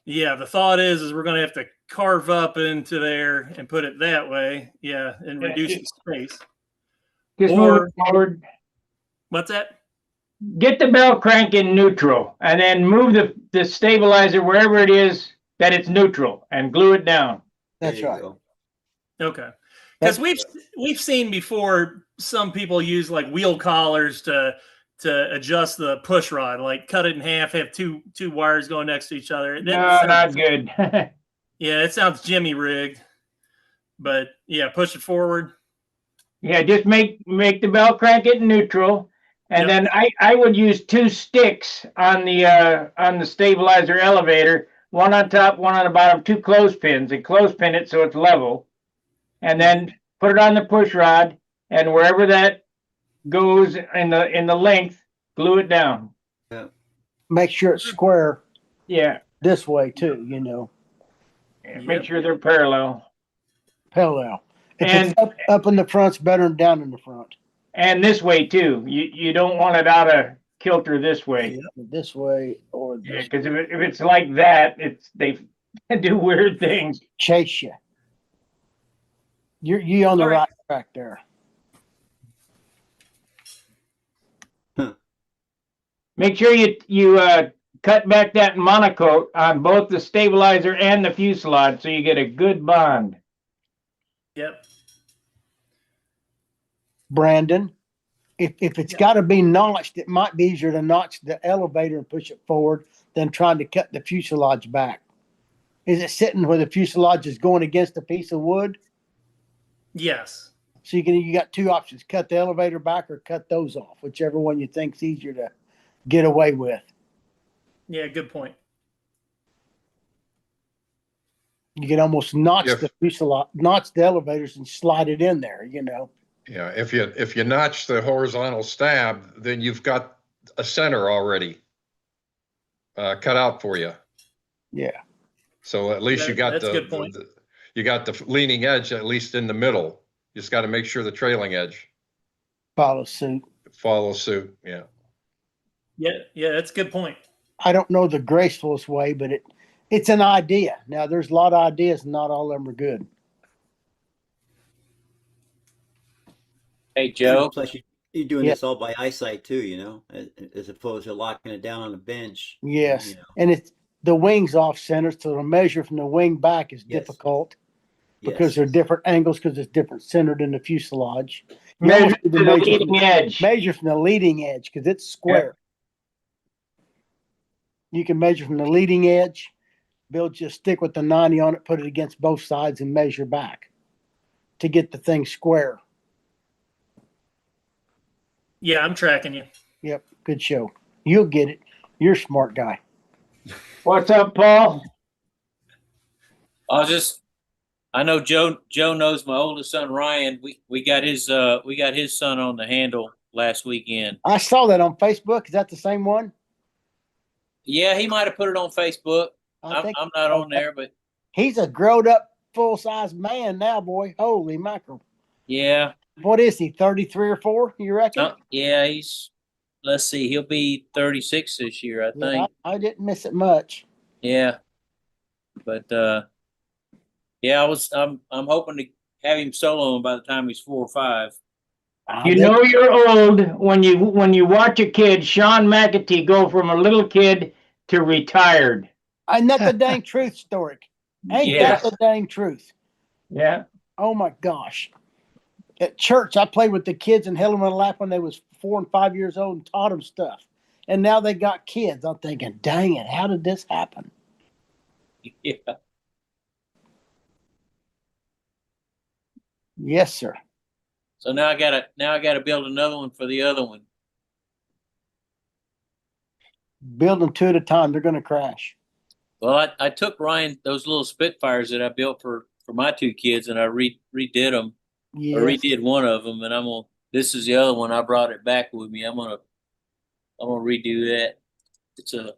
Yeah, the thought is we're going to have to carve up into there and put it that way. Yeah, and reduce the space. Just move it forward. What's that? Get the bell crank in neutral and then move the stabilizer wherever it is that it's neutral and glue it down. That's right. Okay. Because we've seen before some people use like wheel collars to adjust the push rod, like cut it in half, have two wires going next to each other. No, not good. Yeah, it sounds jimmy rigged. But yeah, push it forward. Yeah, just make the bell crank it in neutral. And then I would use 2 sticks on the stabilizer elevator, one on top, one on the bottom, 2 clothespins, and clothespin it so it's level. And then put it on the push rod, and wherever that goes in the length, glue it down. Yeah. Make sure it's square. Yeah. This way too, Make sure they're parallel. Parallel. If it's up in the front's better than down in the front. And this way too. You don't want it out of kilter this way. This way or this. Yeah, because if it's like that, they do weird things. Chase you. You're on the right track there. Make sure you cut back that monocoat on both the stabilizer and the fuselage so you get a good bond. Yep. Brandon, if it's got to be notched, it might be easier to notch the elevator and push it forward than trying to cut the fuselage back. Is it sitting where the fuselage is going against a piece of wood? Yes. So you got 2 options: cut the elevator back or cut those off, whichever one you think's easier to get away with. Yeah, good point. You can almost notch the fuselage, notch the elevators, and slide it in there. Yeah, if you notch the horizontal stab, then you've got a center already cut out for you. Yeah. So at least you got that's a good point. you got the leaning edge at least in the middle. Just got to make sure the trailing edge Follow suit. follows suit. Yeah. Yeah, that's a good point. I don't know the gracefulest way, but it's an idea. Now, there's a lot of ideas, and not all of them are good. Hey, Joe. Plus, you're doing Yeah. this all by eyesight too, you know, as opposed to locking it down on a bench. Yes, You know. and it's the wings off center, so to measure from the wing back is Yes. difficult because Yes. they're different angles because it's different centered in the fuselage. You Measure almost need to the leading edge. measure from the leading edge because it's square. You can measure from the leading edge. Bill, just stick with the 90 on it, put it against both sides, and measure back to get the thing square. Yeah, I'm tracking you. Yep, good show. You'll get it. You're a smart guy. What's up, Paul? I know Joe knows my oldest son Ryan. We got his son on the handle last weekend. I saw that on Facebook. Is that the same one? Yeah, he might have put it on Facebook. I think I'm not on there, but he's a grown up, full size man now, boy. Holy mackerel. yeah. What is he, 33 or 4, you reckon? Yeah, let's see, he'll be 36 this year, I Yeah, think. I didn't miss it much. Yeah. But yeah, I'm hoping to have him soloing by the time he's 4 or 5. You know you're old when you watch a kid, Sean McAtee, go from a little kid to retired. Ain't that the dang truth, Storic? Ain't that the dang truth? Yeah. Oh my gosh. At church, I played with the kids and held them in a lap when they was 4 and 5 years old and taught them stuff. And now they got kids. I'm thinking, dang it, how did this happen? Yeah. Yes, sir. So now I gotta build another one for the other one. Build them 2 at a time. They're going to crash. Well, I took Ryan those little Spitfires that I built for my 2 kids, and I redid them. Yes. I redid one of them, and this is the other one. I brought it back with me. I'm gonna redo that. It's a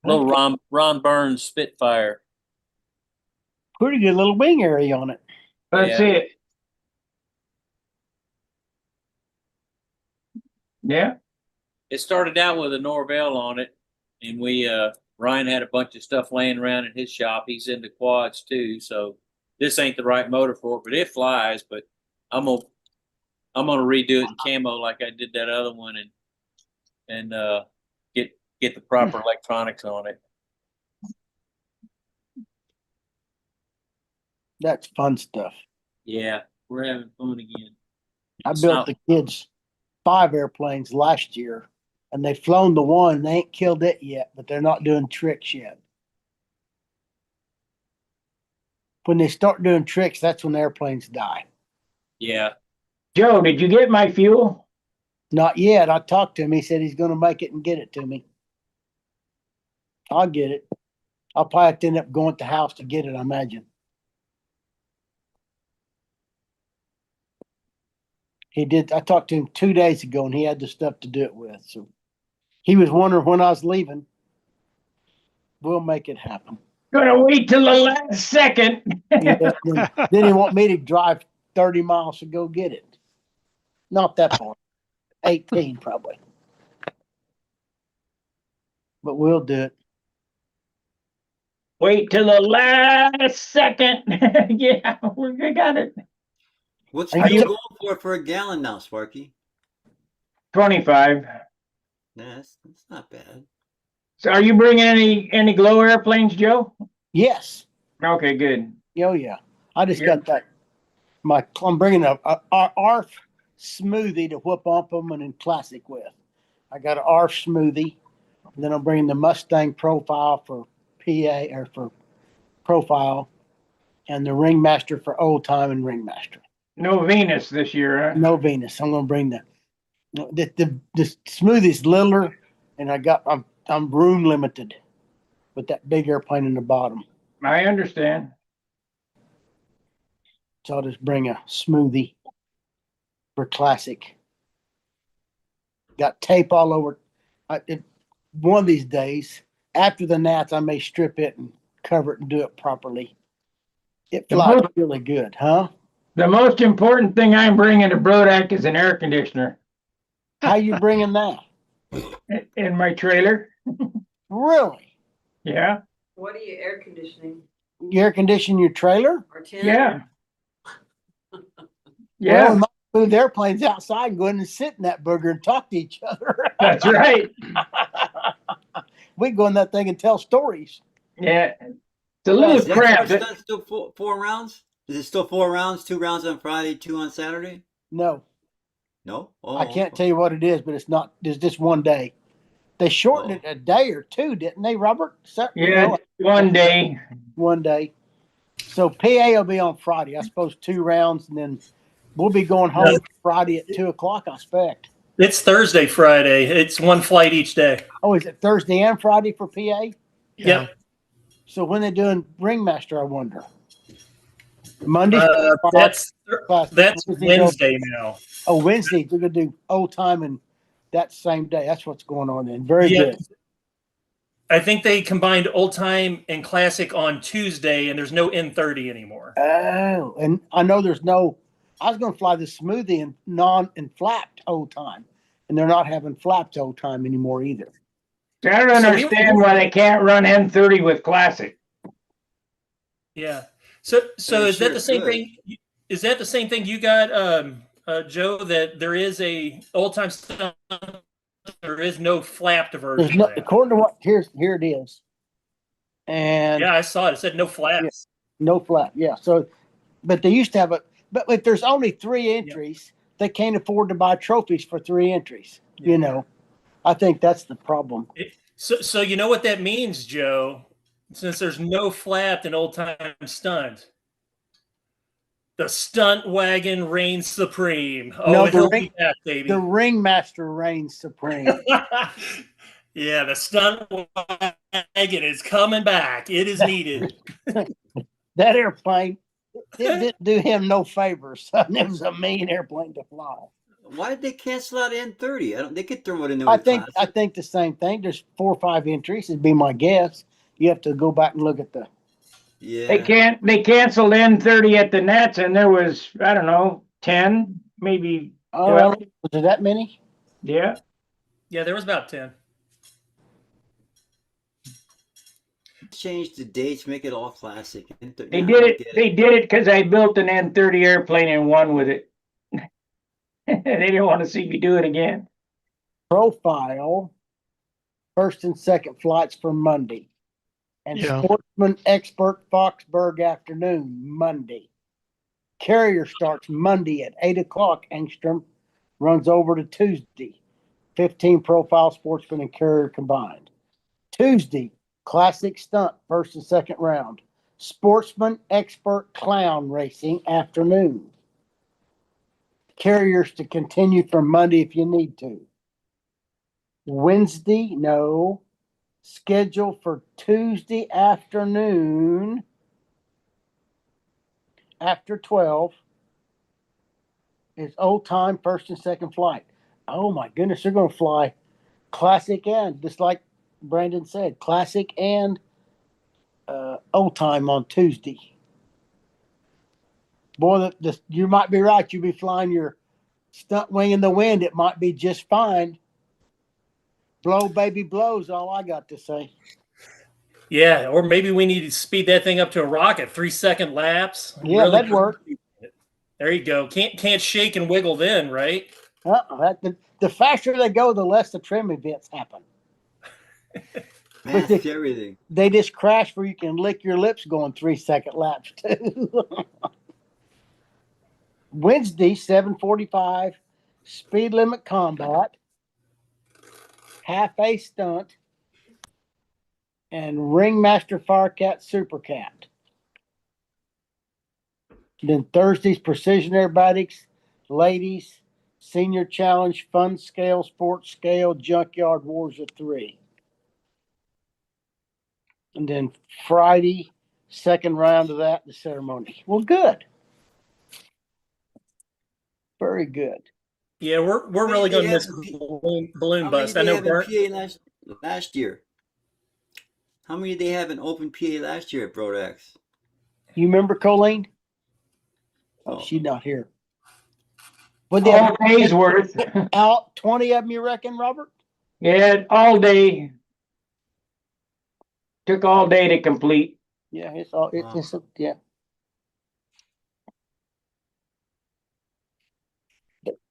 little Ron Burns Spitfire. Pretty good little wing area on it. Let's see it. Yeah. It started out with a Norvell on it, and Ryan had a bunch of stuff laying around in his shop. He's into quads too, so this ain't the right motor for it, but it flies. But I'm gonna redo it in camo like I did that other one, and get the proper electronics on it. That's fun stuff. Yeah, we're having fun again. I built the kids 5 airplanes last year, and they've flown the one. They ain't killed it yet, but they're not doing tricks yet. When they start doing tricks, that's when the airplanes die. Yeah. Joe, did you get my fuel? Not yet. I talked to him. He said he's going to make it and get it to me. I'll get it. I'll probably have to end up going to the house to get it, I imagine. He did. I talked to him 2 days ago, and he had the stuff to do it with. So he was wondering when I was leaving. We'll make it happen. Gonna wait till the last second. Yeah, then he want me to drive 30 miles to go get it. Not that far. 18 probably. But we'll do it. Wait till the last second. Yeah, we got it. What's Are you you- going for a gallon now, Sparky? 25. Nah, that's not bad. So are you bringing any glow airplanes, Joe? Yes. Okay, good. Oh yeah. I just got that. I'm bringing a ARF smoothie to whoop up them and in classic with. I got an ARF smoothie, and then I'm bringing the Mustang profile for PA or for profile, and the Ringmaster for old time and Ringmaster. No Venus this year, huh? No Venus. I'm gonna bring the smoothie's littler, and I'm room limited with that big airplane in the bottom. I understand. So I'll just bring a smoothie for classic. Got tape all over. One of these days, after the Nats, I may strip it and cover it and do it properly. It flies really good, huh? The most important thing I'm bringing to Brodak is an air conditioner How you bringing that? in my trailer. Really? Yeah, What are you air conditioning? You air condition your trailer? Or tent? yeah, Well, yeah. we might move the airplanes outside and go in and sit in that booger and talk to each other. That's right. We go in that thing and tell stories. Yeah, it's a little Is that crap. first stunt still four rounds? Is it still 4 rounds? 2 rounds on Friday, 2 on Saturday? No, No? Oh, I can't tell you what it is, but it's not. It's just one day. They shortened it a day or two, didn't they, Robert? Yeah, one day. One day. So PA will be on Friday. I suppose 2 rounds, and then we'll be going home Friday at 2:00. I expect. It's Thursday, Friday. It's one flight each day. Oh, is it Thursday and Friday for PA? Yep. So when they're doing Ringmaster, I wonder. Monday. That's Wednesday now. Oh, Wednesday. They're gonna do old time and that same day. That's what's going on then. Very good. I think they combined old time and classic on Tuesday, and there's no N30 anymore. Oh, and I know there's no. I was going to fly the smoothie and and flapped old time, and they're not having flapped old time anymore either. I don't understand why they can't run N30 with classic. Yeah. So is that the same thing? Is that the same thing you got, Joe? That there is a old time stuff. There is no flapped version. No, according to what here it is. And yeah, I saw it. It said no flaps. Yeah, no flap. Yeah. So, but they used to have a. But if there's only 3 entries, they can't afford to buy trophies for 3 entries. You know, I think that's the problem. So you know what that means, Joe? Since there's no flapped in old time stunt, the stunt wagon reigns supreme. Oh, No, he'll be back, baby. The Ringmaster reigns supreme. Yeah, the stunt wagon is coming back. It is needed. That airplane didn't do him no favors. It was a mean airplane to fly. Why did they cancel out N30? They could throw it in there. I think the same thing. There's 4 or 5 entries. It'd be my guess. You have to go back and look at the. Yeah. They canceled N30 at the Nets, and there was, I don't know, 10, maybe 12. Was there that many? Yeah. Yeah, there was about 10. Change the dates, make it all classic. They did it. They did it because I built an N30 airplane and won with it. They didn't want to see me do it again. Profile first and second flights for Monday. And Sportsman Expert Foxburg afternoon, Monday. Carrier starts Monday at 8:00. Angstrom runs over to Tuesday. 15 profile sportsman and carrier combined. Tuesday, classic stunt, first and second round. Sportsman Expert Clown Racing afternoon. Carriers to continue from Monday if you need to. Wednesday, no. Schedule for Tuesday afternoon after 12 is old time first and second flight. Oh my goodness, they're going to fly classic and, just like Brandon said, classic and old time on Tuesday. Boy, you might be right. You'll be flying your stunt wing in the wind. It might be just fine. Blow, baby, blows, all I got to say. Yeah, or maybe we need to speed that thing up to a rocket, 3-second laps. Yeah, really that'd work. There you go. Can't shake and wiggle then, right? The faster they go, the less the trim events happen. Mask everything. They just crash where you can lick your lips going 3-second laps too. Wednesday, 7:45, speed limit combat, half a stunt, and Ringmaster Firecat Supercat. Then Thursday's precision aerobatics, ladies, senior challenge, fun scale, sports scale, junkyard wars of 3. And then Friday, second round of that, the ceremony. Well, good. Very good. Yeah, we're really going to miss balloon bust. I know PA last year. How many did they have in open PA last year at Brodax? You remember, Colleen? Oh, she's not here. Would they All day's worth. out 20 of them, you reckon, Robert? Yeah, all day. Took all day to complete. Yeah, it's all it's yeah.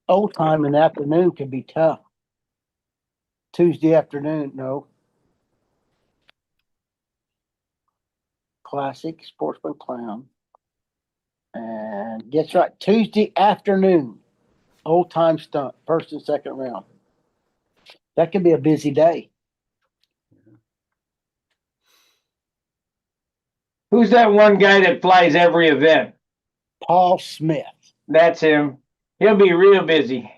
Old time in the afternoon can be tough. Tuesday afternoon, no. Classic Sportsman Clown. And guess right, Tuesday afternoon, old time stunt, first and second round. That could be a busy day. Who's that one guy that flies every event? Paul Smith. That's him. He'll be real busy.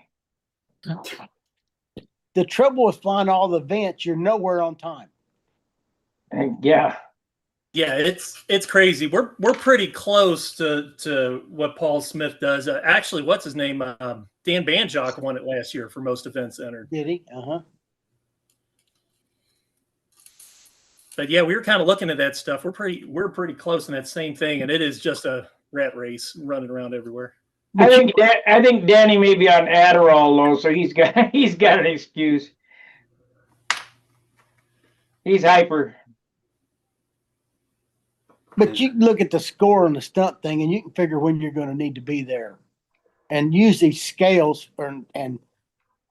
The trouble with flying all the events, you're nowhere on time. Yeah. Yeah, it's crazy. We're pretty close to what Paul Smith does. Actually, what's his name? Dan Banjock won it last year for most events entered. Did he? Uh-huh. But yeah, we were kind of looking at that stuff. We're pretty close in that same thing, and it is just a rat race running around everywhere. I think Danny may be on Adderall though, so he's got an excuse. He's hyper. But you can look at the score on the stunt thing, and you can figure when you're going to need to be there, and use these scales and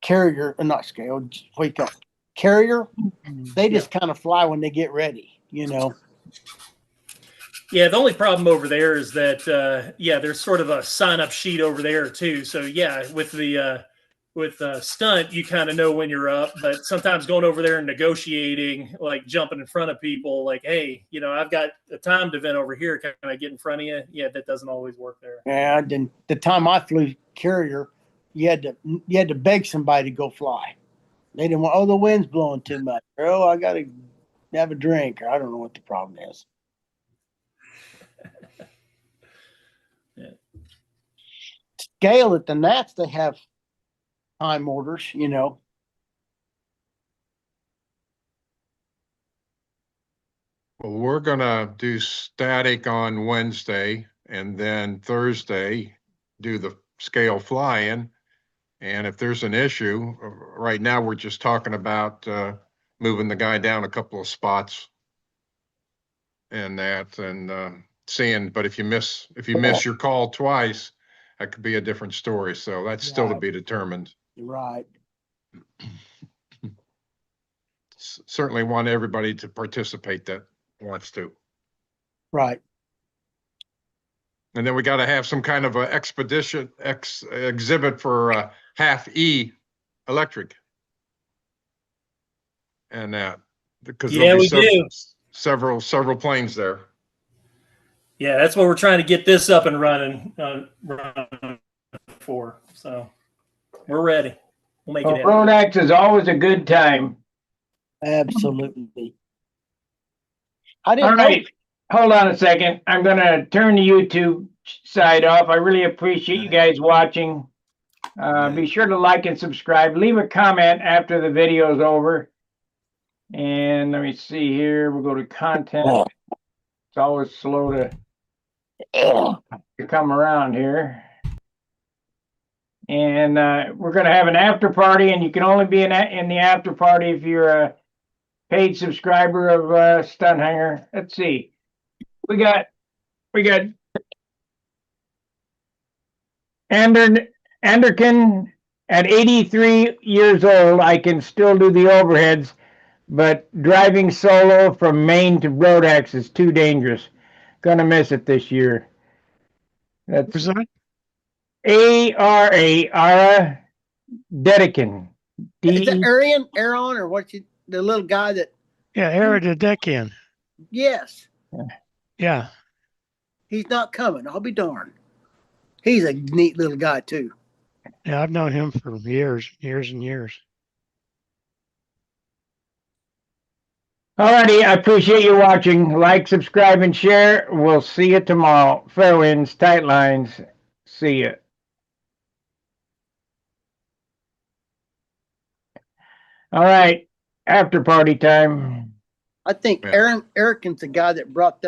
carrier, not scale, what you call it, carrier. They just kind of fly when they get ready, you know. Yeah, the only problem over there is that there's sort of a sign-up sheet over there too. So yeah, with stunt, you kind of know when you're up, but sometimes going over there and negotiating, like jumping in front of people, like, hey, I've got a timed event over here. Can I get in front of you? Yeah, that doesn't always work there. Yeah, then the time I flew carrier, you had to beg somebody to go fly. They didn't want. Oh, the wind's blowing too much. Oh, I got to have a drink, or I don't know what the problem is. Yeah. Scale at the Nats, they have time orders, you know. Well, we're gonna do static on Wednesday, and then Thursday do the scale fly-in. And if there's an issue, right now we're just talking about moving the guy down a couple of spots and that, and seeing. But if you miss your call twice, that could be a different story. So that's still to be determined. Right. Certainly want everybody to participate that wants to. Right. And then we got to have some kind of a exhibit for half E electric. And that, because yeah, we do. Several planes there. Yeah, that's what we're trying to get this up and running for. So we're ready. We'll make it happen. Rodax is always a good time. Absolutely. All right. Hold on a second. I'm going to turn the YouTube side off. I really appreciate you guys watching. Be sure to like and subscribe. Leave a comment after the video is over. And let me see here. We'll go to content. It's always slow to come around here. And we're going to have an after party, and you can only be in the after party if you're a paid subscriber of Stunt Hangar. Let's see. We got Anderkin at 83 years old. I can still do the overheads, but driving solo from Maine to Rodax is too dangerous. Gonna miss it this year. That's Ara Dedican. Is that Aaron, or what's the little guy that? Yeah, Aeromodeling. Yes. Yeah. He's not coming. I'll be darned. He's a neat little guy too. Yeah, I've known him for years and years. Alrighty, I appreciate you watching. Like, subscribe, and share. We'll see you tomorrow. Fair winds, tight lines. See ya. All right, after party time. I think Ericson's the guy that brought that.